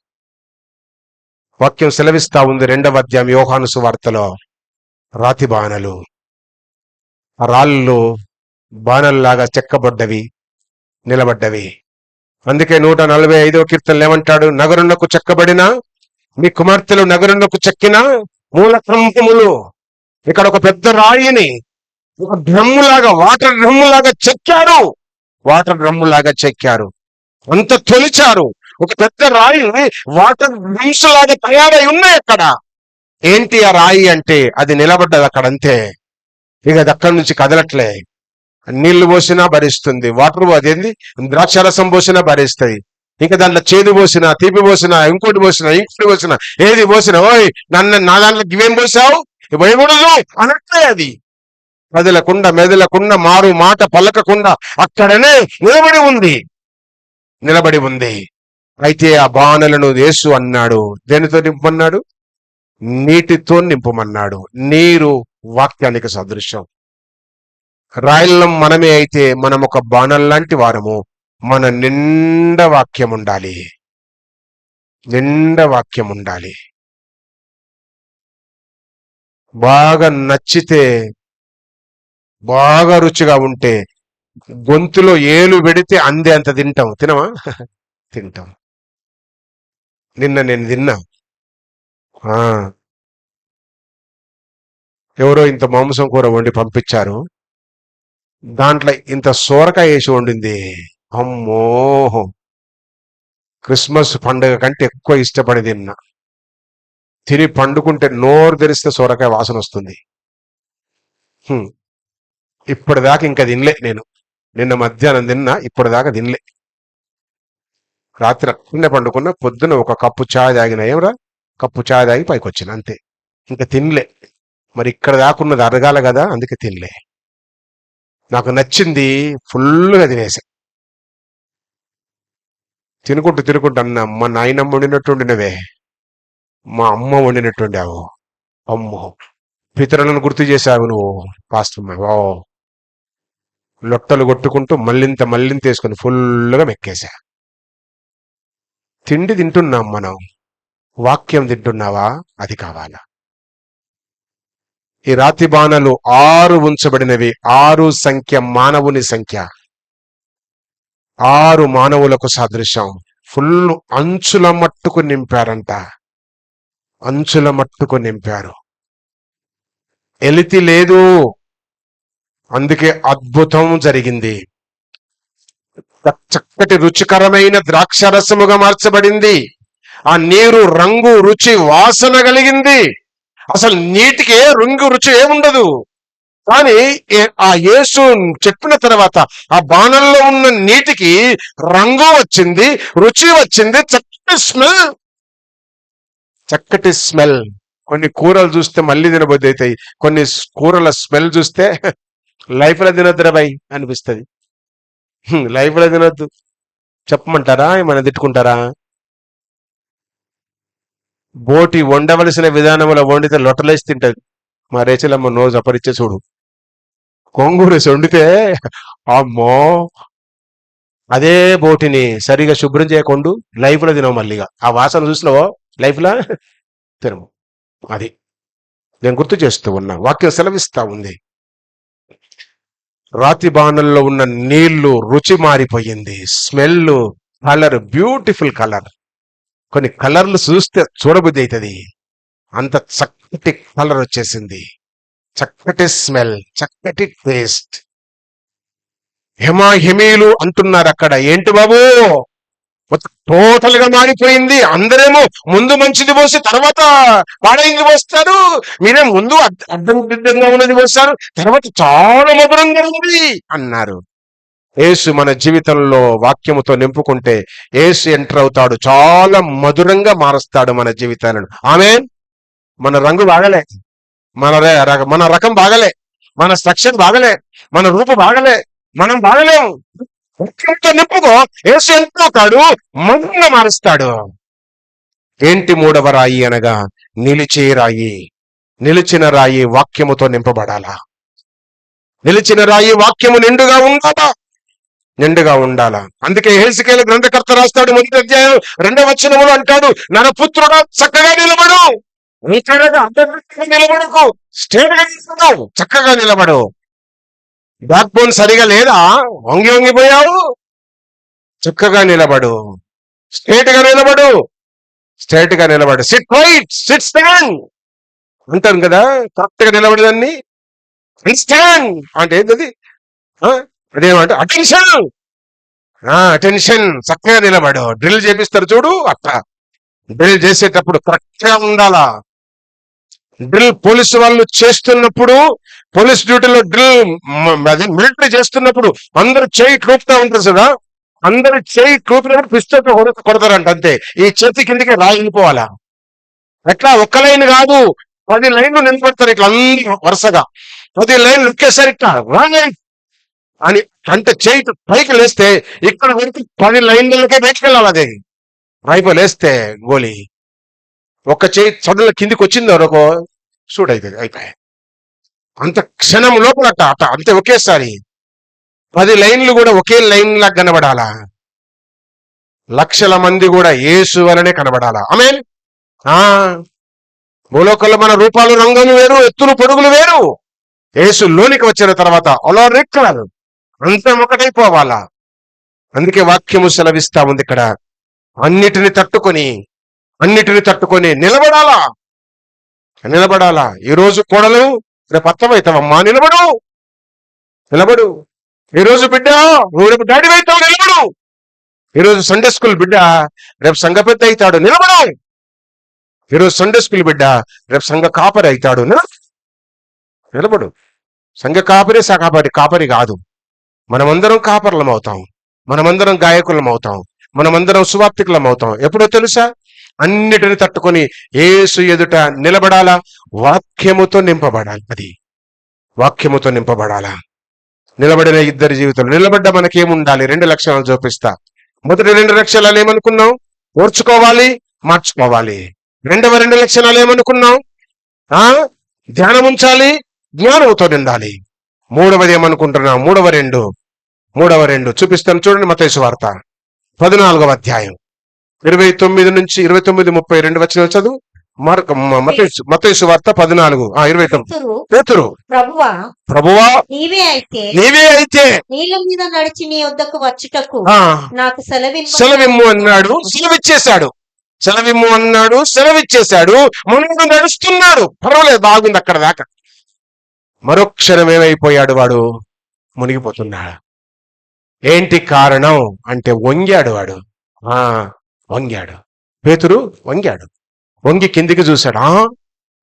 వాక్యం సెలవిస్తా ఉంది 2వ అధ్యాయం యోహాను సువార్తలో, రాతి బాణలు, ఆ రాళ్ళు బాణల్లాగా చెక్కబడ్డవి, నిలబడ్డవి. అందుకే 145వ కీర్తనలు ఏమంటాడు? నగరునకు చెక్కబడిన మీ కుమార్తెలు నగరునకు చెక్కిన మూల స్తంభములు. ఇక్కడ ఒక పెద్ద రాయిని ఒక డ్రమ్ములాగా, వాటర్ డ్రమ్ములాగా చెక్కారు, వాటర్ డ్రమ్ములాగా చెక్కారు, అంత తొలిచారు. ఒక పెద్ద రాయి వాటర్ డ్రమ్స్ లాగా తయారై ఉన్నాయి అక్కడ. ఏంటి ఆ రాయి అంటే? అది నిలబడ్డది అక్కడ అంతే. ఇక అది అక్కడి నుంచి కదలట్లే. నీళ్లు పోసినా భరిస్తుంది, వాటర్ అదేంది ద్రాక్షారసం పోసినా భరిస్తుంది. ఇంకా దాంట్లో చేదు పోసినా, తీపి పోసినా, ఇంకోటి పోసినా, ఏది పోసినా, ఓయ్ నా దాంట్లో ఇవేం పోసావు, ఇవ్వకూడదు అనట్లే. అది కదలకుండా మెదలకుండా మారు మాట పలకకుండా అక్కడనే నిలబడి ఉంది. అయితే ఆ బాణలను యేసు అన్నాడు, దేనితో నింపమన్నాడు? నీటితో నింపమన్నాడు. నీరు వాక్యానికి సదృశ్యం. రాయలం మనమే అయితే మనం ఒక బాణం లాంటి వారము. మన నిండా వాక్యం ఉండాలి, నిండా వాక్యం ఉండాలి. బాగా నచ్చితే, బాగా రుచిగా ఉంటే, గొంతులో ఏలు పెడితే అందే అంత తింటాం. తినమా? తింటాం. నిన్న నేను తిన్నా. ఎవరో ఇంత మాంసం కూర వండి పంపించారు, దాంట్లో ఇంత సోరకాయ వేసి వండింది. అమ్మో, క్రిస్మస్ పండుగ కంటే ఎక్కువ ఇష్టపడి తిన్నా. తిని పండుకుంటే నోరు తెరిస్తే సోరకాయ వాసన వస్తుంది. ఇప్పటిదాకా ఇంకా తినలే నేను. నిన్న మధ్యాహ్నం తిన్నా, ఇప్పటిదాకా తినలే. రాత్రి అక్కడనే పండుకున్నా, పొద్దున ఒక కప్పు చాయ్ తాగిన. ఏమరా, కప్పు చాయ్ తాగి పైకి వచ్చిన అంతే, ఇంకా తినలే. మరి ఇక్కడ దాకున్నది అరగాల కదా, అందుకే తినలే. నాకు నచ్చింది, ఫుల్గా తినేసా. తినుకుంటూ అన్న, మా నాయనమ్మ వండినట్టు వండినవే, మా అమ్మ వండినట్టు వండావు. అమ్మో, పితరులను గుర్తు చేశావు నువ్వు పాస్టర్. ఓ, లొట్టలు కొట్టుకుంటూ మళ్ళింత వేసుకుని ఫుల్గా మెక్కేశా. తిండి తింటున్నాం మనం, వాక్యం తింటున్నావా? అది కావాలా? ఈ రాతి బాణలు 6 ఉంచబడినవి. 6 సంఖ్య మానవుని సంఖ్య, 6 మానవులకు సాదృశ్యం. ఫుల్ అంచుల మట్టుకు నింపారంట, అంచుల మట్టుకు నింపారు. ఎలితి లేదు, అందుకే అద్భుతం జరిగింది. చక్కటి రుచికరమైన ద్రాక్షరసముగా మార్చబడింది. ఆ నీరు రంగు, రుచి, వాసన కలిగింది. అసలు నీటికి రంగు, రుచి ఏముండదు. కానీ ఆ యేసు చెప్పిన తర్వాత ఆ బాణంలో ఉన్న నీటికి రంగు వచ్చింది, రుచి వచ్చింది, చక్కటి స్మెల్. కొన్ని కూరలు చూస్తే మళ్ళీ తినబుద్ధి అవుతాయి, కొన్ని కూరల స్మెల్ చూస్తే లైఫ్ లో తినొద్దురా బై అనిపిస్తుంది. లైఫ్ లో తినొద్దు చెప్పమంటారా? ఏమైనా తిట్టుకుంటారా? బోటి వండవలసిన విధానంలో వండితే లొట్టలేసి తింటది. మా రేచలమ్మ నోజు అపరిచ్చే చూడు. కొంగూరేసి వండితే అమ్మో, అదే బోటిని సరిగా శుభ్రం చేయకుండా లైఫ్ లో తినవు. మళ్ళీగా ఆ వాసన చూసినావో లైఫ్ లో తినము. అది నేను గుర్తు చేస్తూ ఉన్నా, వాక్యం సెలవిస్తా ఉంది. రాతి బాణంలో ఉన్న నీళ్లు రుచి మారిపోయింది, స్మెల్, కలర్, బ్యూటిఫుల్ కలర్. కొన్ని కలర్లు చూస్తే చూడబుద్ధి అవుతుంది, అంత చక్కటి కలర్ వచ్చేసింది, చక్కటి స్మెల్, చక్కటి టేస్ట్. హెమీలు అంటున్నారు అక్కడ. ఏంటి బాబు, టోటల్ గా మారిపోయింది. అందరేమో ముందు మంచిది పోసి తర్వాత పాడైంది పోస్తారు, మీరే ముందు అర్థంగా ఉన్నది పోస్తారు, తర్వాత చాలా మధురంగా ఉంది అన్నారు. యేసు మన జీవితంలో వాక్యముతో నింపుకుంటే యేసు ఎంటర్ అవుతాడు, చాలా మధురంగా మారుస్తాడు మన జీవితాలను. ఆమేన్. మన రంగు బాగలే, మన రకం బాగలే, మన స్ట్రక్చర్ బాగలే, మన రూపు బాగలే, మనం బాగలేము. వాక్యంతో నింపుకో, యేసు ఎంటర్ అవుతాడు, మధురంగా మారుస్తాడు. ఏంటి మూడవ రాయి అనగా నిలిచే రాయి. నిలిచిన రాయి వాక్యముతో నింపబడాలా. నిలిచిన రాయి వాక్యము నిండుగా ఉండాలా, నిండుగా ఉండాలా. అందుకే హెజ్కేలు గ్రంథకర్త రాస్తాడు, 1వ అధ్యాయం 2వ వచనములో అంటాడు, నరపుత్రుడా చక్కగా నిలబడు, నిలబడకు, స్ట్రేట్ గా నిలబడు, చక్కగా నిలబడు. బ్యాక్ బోన్ సరిగా లేదా, వంగి వంగిపోయావు, చక్కగా నిలబడు, స్ట్రేట్ గా నిలబడు, స్ట్రైట్ గా నిలబడు. సిట్ రైట్, సిట్ స్టాండ్ అంటారు కదా, కరెక్ట్ గా నిలబడేదాన్ని స్టాండ్ అంటే ఏంటది, అదేమంటే అటెన్షన్. అటెన్షన్, చక్కగా నిలబడు. డ్రిల్ చేపిస్తారు చూడు, అట్లా డ్రిల్ చేసేటప్పుడు కరెక్ట్ గా ఉండాలా. డ్రిల్ పోలీసు వాళ్ళు చేస్తున్నప్పుడు, పోలీస్ డ్యూటీలో డ్రిల్ అదే మిలిటరీ చేస్తున్నప్పుడు అందరూ చేయి ట్రూపుతా ఉంటారు కదా, అందరూ చేయి ట్రూపినప్పుడు పిస్తోతో కొడతారంట అంతే. ఈ చేతి కిందకి రాయిపోవాలా. ఎట్లా ఒక్క లైన్ కాదు, 10 లైన్లు నిలబడతారు ఇట్లా అందరూ వరుసగా. 10 లైన్లు ఒకేసారి ఇట్లా రాయి అని అంటే చేయి పైకి లేస్తే ఇక్కడ వరకు 10 లైన్లకే బయటకు వెళ్ళాలి. అదే లేస్తే గోలి, ఒక్క చేయి చదువుల కిందికి వచ్చింది అనుకో షూట్ అవుతుంది, అయిపోయాయి. అంత క్షణం లోపల అట్ట అంతే ఒకేసారి 10 లైన్లు కూడా ఒకే లైన్ లా కనబడాలా. లక్షల మంది కూడా యేసు వలనే కనబడాలా. ఆమేన్. భూలోకంలో మన రూపాలు రంగులు వేరు, ఎత్తులు పొడుగులు వేరు. యేసు లోనికి వచ్చిన తర్వాత అలా రెక్కలు అంతం ఒకటైపోవాలా. అందుకే వాక్యము సెలవిస్తా ఉంది ఇక్కడ, అన్నిటిని తట్టుకొని నిలబడాలా. ఈరోజు కోడలు రేపు అత్తమవుతావమ్మా, నిలబడు. ఈరోజు బిడ్డ నువ్వు రేపు డాడీ అవుతావు, నిలబడు. ఈరోజు సండే స్కూల్ బిడ్డ రేపు సంఘ పెద్ద అవుతాడు, నిలబడు. ఈరోజు సండే స్కూల్ బిడ్డ రేపు సంఘ కాపరి అవుతాడు, నిలబడు. సంఘ కాపరి కాపరి కాదు. మనమందరం కాపర్లం అవుతాం, మనమందరం గాయకులం అవుతాం, మనమందరం సువార్తికులం అవుతాం. ఎప్పుడో తెలుసా? అన్నిటిని తట్టుకొని యేసు ఎదుట నిలబడాలా, వాక్యముతో నింపబడాలి. అది వాక్యముతో నింపబడాలా. నిలబడిన ఇద్దరి జీవితంలో నిలబడ్డ మనకేముండాలి? 2 లక్షణాలు చూపిస్తా. మొదటి 2 లక్షణాలు ఏమనుకున్నాం? ఓర్చుకోవాలి, మార్చుకోవాలి. రెండవ 2 లక్షణాలు ఏమనుకున్నాం? ధ్యానం ఉంచాలి, జ్ఞానంతో నిండాలి. మూడవది ఏమనుకుంటున్నాం? మూడవ రెండు చూపిస్తాను చూడండి. మత్తయి సువార్త 14వ అధ్యాయం 29 నుంచి 32 వచనాలు చదువు. మత్తయి సువార్త 14:29. పేతురు, ప్రభువా నీవే అయితే నీళ్ళ మీద నడిచి నీ వద్దకు వచ్చుటకు నాకు సెలవిమ్ము అన్నాడు. సెలవిచ్చేశాడు. మునుడు నడుస్తున్నాడు, పర్వాలేదు, బాగుంది అక్కడ దాకా. మరొక్షరం ఏమైపోయాడు? వాడు మునిగిపోతున్నాడు. ఏంటి కారణం అంటే వంగాడు. పేతురు వంగి కిందికి చూశాడు.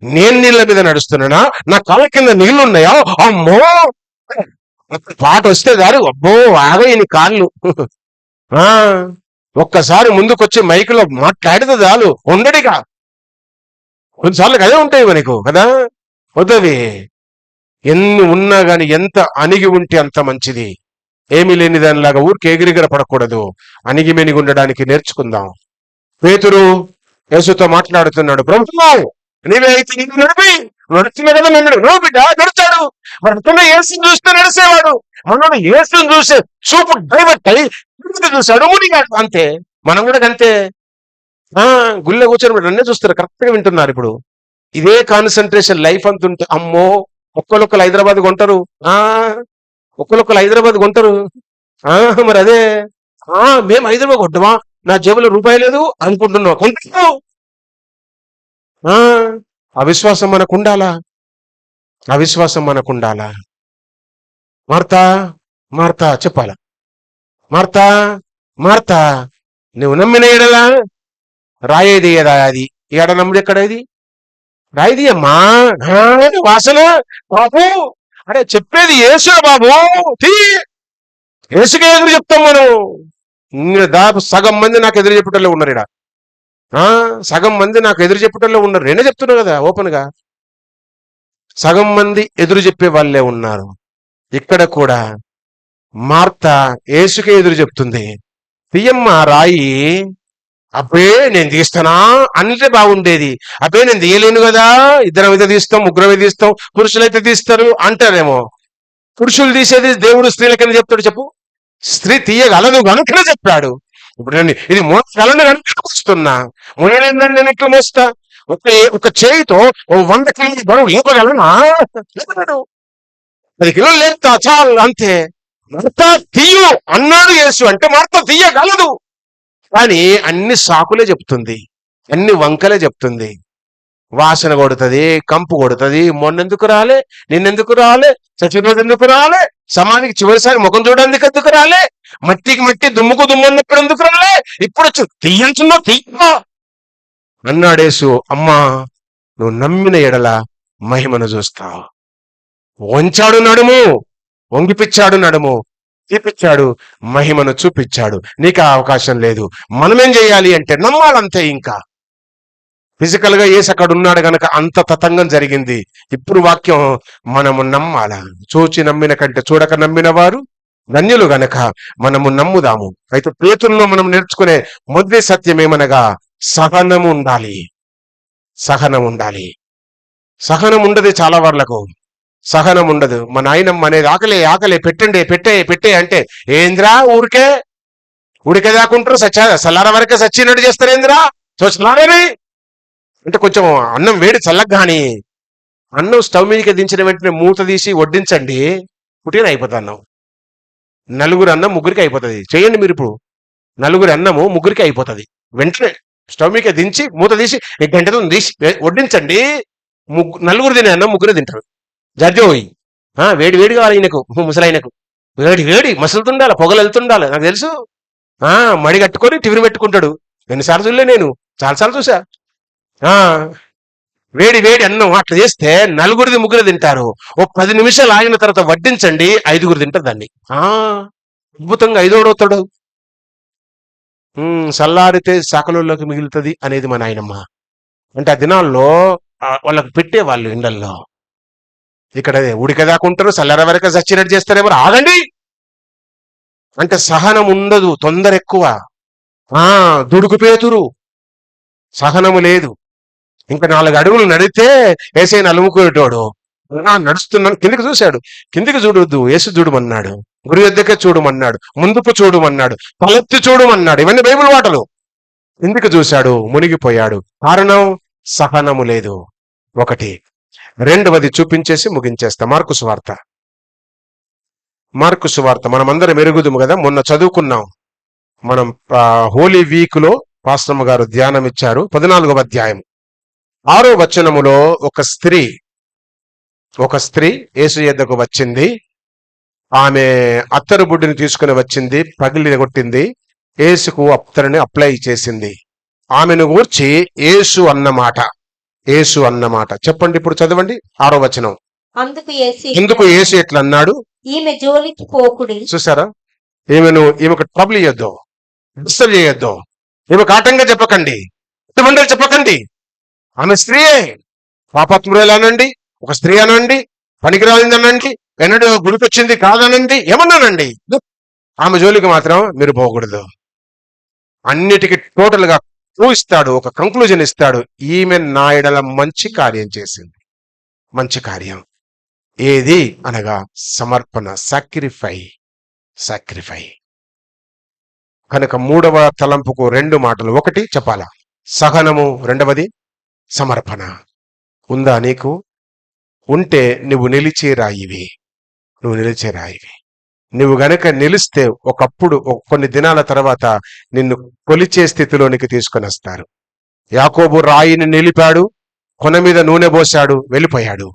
నేను నీళ్ళ మీద నడుస్తున్నానా? నా కాళ్ళ కింద నీళ్లున్నాయా? అమ్మో, పాట వస్తే దారు, అబ్బో ఆగయ్య నీ కాళ్ళు. ఒక్కసారి ముందుకొచ్చి మైకులో మాట్లాడితే చాలు, ఉండడిగా. కొన్నిసార్లు అదే ఉంటాయి మనకు కదా, వద్దవి. ఎన్ని ఉన్నా గాని ఎంత అణిగి ఉంటే అంత మంచిది. ఏమీ లేని దానిలాగా ఊరికి ఎగిరిగర పడకూడదు. అణిగి మెనిగి ఉండడానికి నేర్చుకుందాం. పేతురు యేసుతో మాట్లాడుతున్నాడు. ప్రభువా నీవే అయితే నీకు నడుస్తున్నా కదా, నన్ను బిడ్డ నడుస్తాడు. మనకున్న యేసుని చూస్తే నడిసేవాడు. మనోడు యేసుని చూసే చూపు డైవర్ట్ అయి చూశాడు, మునిగాడు. అంతే, మనం కూడా అంతే. గుళ్ళ కూర్చొని నన్నే చూస్తారు, కరెక్ట్ గా వింటున్నారు. ఇప్పుడు ఇదే కాన్సన్ట్రేషన్ లైఫ్ అంత ఉంటే, అమ్మో ఒక్కరు హైదరాబాద్ కొంటారు, ఒక్కరు హైదరాబాద్ కొంటారు. మరి అదే మేము హైదరాబాద్ కొంటామా, నా జేబులో రూపాయి లేదు అనుకుంటున్నావు, కొంటున్నావు. అవిశ్వాసం మనకుండాలా. మార్తా చెప్పాలా? మార్తా నువ్వు నమ్మిన ఎడలా రాయేది ఏదా? అది ఏడ నమ్ముడు ఎక్కడ? ఇది రాయిది అమ్మా, వాసన బాబు. అరే చెప్పేది యేసు బాబు. యేసుకే ఎదురు చెప్తాం మనం. దాదాపు సగం మంది నాకు ఎదురు చెప్పటంలో ఉన్నారు ఇక్కడ. సగం మంది నాకు ఎదురు చెప్పటంలో ఉన్నారు. నేనే చెప్తున్నా కదా ఓపెన్ గా. సగం మంది ఎదురు చెప్పే వాళ్ళే ఉన్నారు. ఇక్కడ కూడా మార్త యేసుకే ఎదురు చెప్తుంది. తీయమ్మ రాయి. అబ్బే నేను తీస్తానా అంటే బాగుండేది. అబ్బే నేను తీయలేను కదా, ఇద్దరం అయితే తీస్తాం, ముగ్గురం అయితే తీస్తాం, పురుషులైతే తీస్తారు అంటారేమో. పురుషులు తీసేది దేవుడు స్త్రీలకని చెప్తాడు చెప్పు? స్త్రీ తీయగలదు కనుకనే చెప్పాడు. ఇప్పుడు నేను ఇది మోసగలను కనుక మోస్తున్నా. మోయలేదని నేను ఎట్లా మోస్తా? ఒక చేయితో 100 కిలోల బరువు లేపగలనా? 10 కిలోలు లేపుతా చాలు అంతే. మార్త తీయు అన్నాడు యేసు. అంటే మార్త తీయగలదు, కానీ అన్ని సాకులే చెప్తుంది, అన్ని వంకలే చెప్తుంది. వాసన కొడుతుంది, కంపు కొడుతుంది. మొన్నెందుకు రాలే, నిన్నెందుకు రాలే, చచ్చిపోతే ఎందుకు రాలే, సమాధికి చివరిసారి ముఖం చూడడానికి ఎందుకు రాలే, మట్టికి మట్టి దుమ్ముకు దుమ్ము అన్నప్పుడు ఎందుకు రాలే, ఇప్పుడు వచ్చి తీయంచున్నా తీయ అన్నాడేసు. అమ్మా, నువ్వు నమ్మిన ఎడల మహిమను చూస్తావు. వంచాడు నడుము, వంగిపిచ్చాడు నడుము, చూపించాడు, మహిమను చూపించాడు. నీకు ఆ అవకాశం లేదు. మనమేం చేయాలి అంటే నమ్మాలంతే. ఇంకా ఫిజికల్ గా యేసు అక్కడ ఉన్నాడు గనక అంత తతంగం జరిగింది. ఇప్పుడు వాక్యం మనము నమ్మాల. చూచి నమ్మిన కంటే చూడక నమ్మిన వారు ధన్యులు గనక మనము నమ్ముదాము. అయితే పేతురులో మనం నేర్చుకునే మొదటి సత్యం ఏమనగా సహనం ఉండాలి. సహనం ఉండాలి. సహనం ఉండదు చాలా వాళ్ళకు. సహనం ఉండదు. మా నాయనమ్మ అనేది ఆకలే ఆకలే పెట్టండి పెట్టే అంటే ఏంద్రా ఊరికే ఉడికేదాకుంటారు, సల్లార వరకే సచ్చినట్టు చేస్తారేంద్రా చూస్తున్నారని అంటే కొంచెం అన్నం వేడి చల్లగాని అన్నం స్టవ్ మీదకి దించిన వెంటనే మూత తీసి వడ్డించండి, పుట్టిన అయిపోతుంది అన్నం. నలుగురు అన్నం ముగ్గురికి అయిపోతుంది. చేయండి మీరు ఇప్పుడు. నలుగురు అన్నము ముగ్గురికి అయిపోతుంది. వెంటనే స్టవ్ మీదకి దించి మూత తీసి గంటతో తీసి వడ్డించండి. నలుగురు తినే అన్నం ముగ్గురు తింటారు. జర్జోయి వేడి వేడి కావాలి ఈయనకు, ముసలాయనకు వేడి వేడి మసులుతుండాలి, పొగలు వెళ్తుండాలి. నాకు తెలుసు. మడి కట్టుకొని టిఫిన్ పెట్టుకుంటాడు. ఎన్నిసార్లు చూడలే నేను, చాలాసార్లు చూసా. వేడి వేడి అన్నం అట్లా చేస్తే నలుగురిది ముగ్గురు తింటారు. ఓ 10 నిమిషాలు ఆగిన తర్వాత వడ్డించండి, 5గురు తింటారు దాన్ని. అద్భుతంగా 5వడవుతాడు. సల్లారితే శాఖలోకి మిగులుతుంది అనేది మా నాయనమ్మ. అంటే ఆ దినాల్లో వాళ్ళకి పెట్టేవాళ్ళు ఇండల్లో. ఇక్కడ ఉడికదాకుంటారు, సల్లర వరకు సచ్చినట్టు చేస్తారేమో. ఆగండి అంటే సహనం ఉండదు, తొందర ఎక్కువ. దుడుకు పేతురు, సహనము లేదు. ఇంకా 4 అడుగులు నడితే ఏసైనా అలుముకునేటోడు. నడుస్తున్నాను, కిందికి చూశాడు. కిందికి చూడొద్దు, యేసు చూడమన్నాడు. గురి యొద్దకే చూడమన్నాడు, ముందుకు చూడమన్నాడు, తలెత్తి చూడమన్నాడు. ఇవన్నీ బైబిల్ మాటలు. కిందికి చూశాడు, మునిగిపోయాడు. కారణం సహనము లేదు. ఒకటి. రెండవది చూపించేసి ముగించేస్తా. మార్కు సువార్త మనమందరం ఎరుగుదుము కదా, మొన్న చదువుకున్నాం మనం. హోలీ వీక్ లో పాస్టమ్మ గారు ధ్యానం ఇచ్చారు. 14వ అధ్యాయం 6వ వచనములో ఒక స్త్రీ యేసు యొద్దకు వచ్చింది. ఆమె అత్తరు బుడ్డిని తీసుకుని వచ్చింది, పగిలి కొట్టింది, యేసుకు అత్తరుని అప్లై చేసింది. ఆమెను గూర్చి యేసు అన్నమాట చెప్పండి. ఇప్పుడు చదవండి 6వ వచనం. ఎందుకు యేసు ఎట్లా అన్నాడు? ఈమె జోలికి పోకుడి. చూసారా? ఈమెకు ట్రబుల్ ఇయ్యొద్దు, డిస్టర్బ్ చేయొద్దు, ఈమెకు ఆటంగా చెప్పకండి, ఇటువంటి చెప్పకండి. ఆమె స్త్రీయే. పాపాత్మురాలు అనండి, ఒక స్త్రీ అనండి, పనికిరాలింది అనండి, ఎన్నడూ గుడికొచ్చింది కాదనండి, ఏమన్నానండి. ఆమె జోలికి మాత్రం మీరు పోకూడదు. అన్నిటికీ టోటల్ గా ఇస్తాడు, ఒక కంక్లూజన్ ఇస్తాడు. ఈమె నా ఎడల మంచి కార్యం చేసింది. మంచి కార్యం ఏది అనగా సమర్పణ, సాక్రిఫై. కనుక 3వ తలంపుకు 2 మాటలు. ఒకటి చెప్పాలా, సహనము. రెండవది సమర్పణ. ఉందా నీకు? ఉంటే నువ్వు నిలిచే రాయివి. నువ్వు గనక నిలిస్తే ఒకప్పుడు కొన్ని దినాల తర్వాత నిన్ను కొలిచే స్థితిలోనికి తీసుకొని వస్తారు. యాకోబు రాయిని నిలిపాడు, కొన మీద నూనె పోశాడు, వెళ్ళిపోయాడు.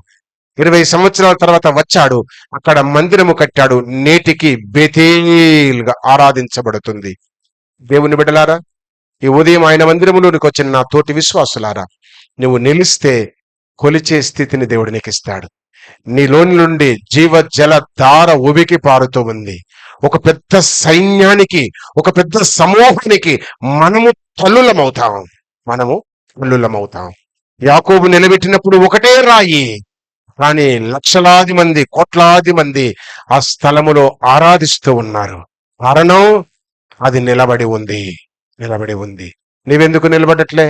20 సంవత్సరాల తర్వాత వచ్చాడు, అక్కడ మందిరము కట్టాడు. నేటికి బేతేల్గా ఆరాధించబడుతుంది. దేవుని బిడ్డలారా, ఈ ఉదయం ఆయన మందిరములోనికి వచ్చిన నా తోటి విశ్వాసులారా, నువ్వు నిలిస్తే కొలిచే స్థితిని దేవుడు నీకు ఇస్తాడు. నీలోని నుండి జీవ జల ధార ఉబికి పారుతూ ఉంది. ఒక పెద్ద సైన్యానికి, ఒక పెద్ద సమూహానికి మనము తల్లులమవుతాం. మనము తల్లులమవుతాం. యాకోబు నిలబెట్టినప్పుడు ఒకటే రాయి, కానీ లక్షలాది మంది, కోట్లాది మంది ఆ స్థలములో ఆరాధిస్తూ ఉన్నారు. కారణం, అది నిలబడి ఉంది. నిలబడి ఉంది. నీవెందుకు నిలబడట్లే?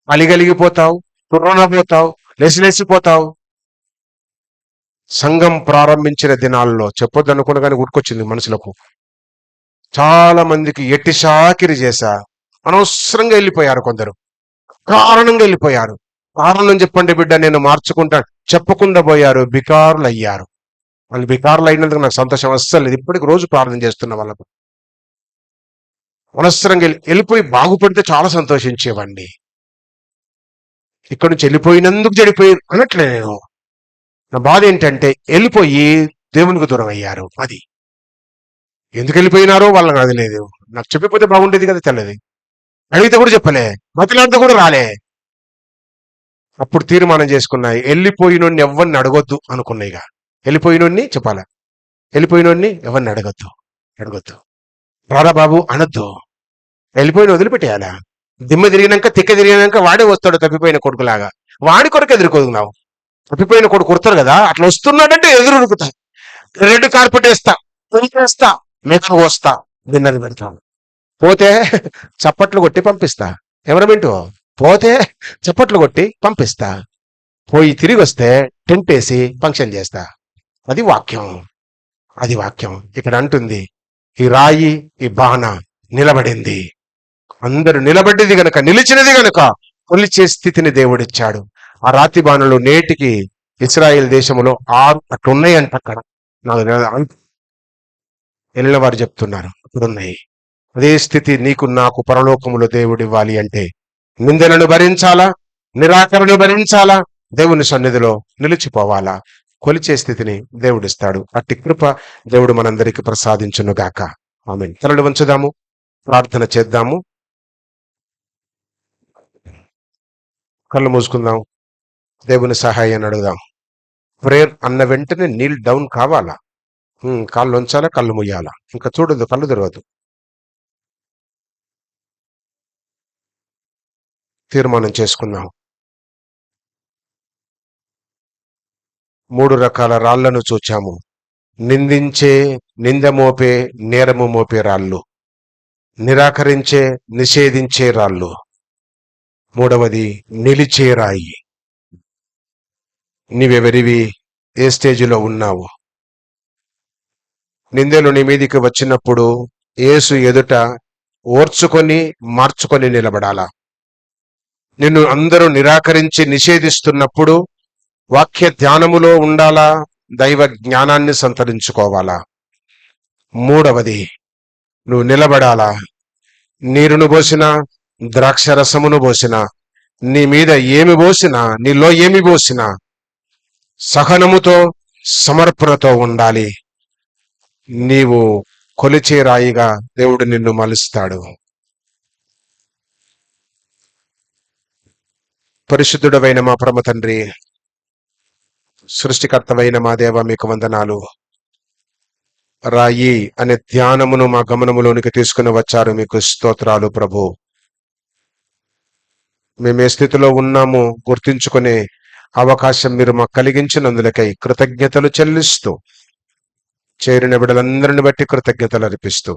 అలిగలిగిపోతావు, తుర్రనపోతావు, లేసిపోతావు. సంఘం ప్రారంభించిన దినాల్లో చెప్పొద్దు అనుకున్న కానీ గుర్తుకొచ్చింది మనసులకు. చాలా మందికి ఎట్టి షాకిరి చేశా, అనవసరంగా వెళ్ళిపోయారు. కొందరు కారణంగా వెళ్ళిపోయారు. కారణం చెప్పండి బిడ్డ, నేను మార్చుకుంటాను చెప్పకుండా పోయారు, బికారులు అయ్యారు. వాళ్ళు బికారులు అయినందుకు నాకు సంతోషం అస్సలు లేదు. ఇప్పటికి రోజు ప్రార్థన చేస్తున్న వాళ్ళకు. అనవసరంగా వెళ్ళిపోయి బాగుపడితే చాలా సంతోషించేవాడిని. ఇక్కడి నుంచి వెళ్ళిపోయినందుకు చెడిపోయి అనట్లే నేను. నా బాధ ఏంటంటే వెళ్ళిపోయి దేవునికి దూరం అయ్యారు. అది ఎందుకు వెళ్ళిపోయినారో వాళ్ళకి అది లేదు. నాకు చెప్పిపోతే బాగుండేది కదా, తెల్లది అడిగితే కూడా చెప్పలే, మతిలాంతా కూడా రాలే. అప్పుడు తీర్మానం చేసుకున్నాయి, వెళ్ళిపోయినోడిని ఎవరిని అడగొద్దు అనుకున్నాయిగా. వెళ్ళిపోయినోడిని చెప్పాలా, వెళ్ళిపోయినోడిని ఎవరిని అడగొద్దు. రారా బాబు అనొద్దు. వెళ్ళిపోయిన వదిలిపెట్టేయాలా? దిమ్మ తిరిగినాక, తిక్క తిరిగినాక వాడే వస్తాడు తప్పిపోయిన కొడుకులాగా. వాడి కొరకు ఎదుర్కొన్నావు. తప్పిపోయిన కొడుకు కుడతారు కదా, అట్లా వస్తున్నాడంటే ఎదురు ఉరుకుతా, రెడ్ కార్పెట్ వేస్తా, మెకకు వస్తా, డిన్నర్ పెడతాను. పోతే చప్పట్లు కొట్టి పంపిస్తా. ఎవరమేంటో పోతే చప్పట్లు కొట్టి పంపిస్తా. పోయి తిరిగి వస్తే టెంట్ వేసి ఫంక్షన్ చేస్తా. అది వాక్యం. అది వాక్యం. ఇక్కడ అంటుంది, ఈ రాయి, ఈ బాణ నిలబడింది. అందరూ నిలబడ్డది గనక, నిలిచినది గనక కొలిచే స్థితిని దేవుడిచ్చాడు. ఆ రాతి బాణలు నేటికి ఇశ్రాయేల్ దేశంలో 6 అట్లున్నాయంట. అక్కడ నాకు వెళ్ళిన వారు చెప్తున్నారు అక్కడున్నాయి. అదే స్థితి నీకు నాకు పరలోకములో దేవుడు ఇవ్వాలి అంటే నిందలను భరించాలా, నిరాకరణను భరించాలా, దేవుని సన్నిధిలో నిలిచిపోవాలా. కొలిచే స్థితిని దేవుడిస్తాడు. అట్టి కృప దేవుడు మనందరికీ ప్రసాదించును గాక. ఆమేన్. తలలు వంచుదాము, ప్రార్థన చేద్దాము, కళ్ళు మూసుకుందాం, దేవుని సహాయాన్ని అడుగుదాం. ప్రేయర్ అన్న వెంటనే నీల్ డౌన్ కావాలా, కాళ్ళు ఉంచాలా, కళ్ళు ముయ్యాలా, ఇంకా చూడదు, కళ్ళు తెరవద్దు. తీర్మానం చేసుకున్నాం. 3 రకాల రాళ్లను చూచాము. నిందించే, నింద మోపే, నేరము మోపే రాళ్ళు, నిరాకరించే, నిషేధించే రాళ్ళు, మూడవది నిలిచే రాయి. నీవెవరివి? ఏ స్టేజిలో ఉన్నావు? నిందలు నీ మీదికి వచ్చినప్పుడు యేసు ఎదుట ఓర్చుకొని మార్చుకొని నిలబడాలా? నిన్ను అందరూ నిరాకరించి నిషేధిస్తున్నప్పుడు వాక్య ధ్యానములో ఉండాలా, దైవ జ్ఞానాన్ని సంతరించుకోవాలా? మూడవది, నువ్వు నిలబడాలా. నీరును పోసినా, ద్రాక్షరసమును పోసినా, నీ మీద ఏమి పోసినా, నీలో ఏమి పోసినా సహనముతో, సమర్పణతో ఉండాలి. నీవు కొలిచే రాయిగా దేవుడు నిన్ను మలుస్తాడు. పరిశుద్ధుడవైన మా పరమ తండ్రి, సృష్టికర్తవైన మా దేవ, మీకు వందనాలు. రాయి అనే ధ్యానమును మా గమనములోనికి తీసుకుని వచ్చారు. మీకు స్తోత్రాలు ప్రభు. మేము ఏ స్థితిలో ఉన్నామో గుర్తించుకునే అవకాశం మీరు మాకు కలిగించినందులకై కృతజ్ఞతలు చెల్లిస్తూ, చేరిన బిడ్డలందరిని బట్టి కృతజ్ఞతలు అర్పిస్తూ,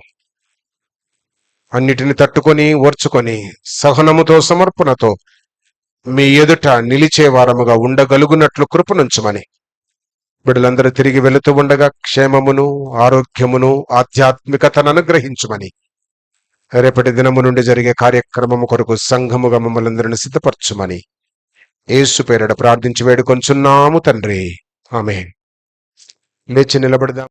అన్నిటిని తట్టుకొని ఓర్చుకొని సహనముతో, సమర్పణతో మీ ఎదుట నిలిచే వారముగా ఉండగలుగునట్లు కృపనుంచమని, బిడ్డలందరూ తిరిగి వెళుతూ ఉండగా క్షేమమును, ఆరోగ్యమును, ఆధ్యాత్మికతను అనుగ్రహించమని, రేపటి దినము నుండి జరిగే కార్యక్రమము కొరకు సంఘముగా మమ్మల్ని అందరిని సిద్ధపరచుమని యేసు పేరిట ప్రార్థించి వేడుకొంచున్నాము తండ్రి. ఆమేన్. లేచి నిలబడదాం.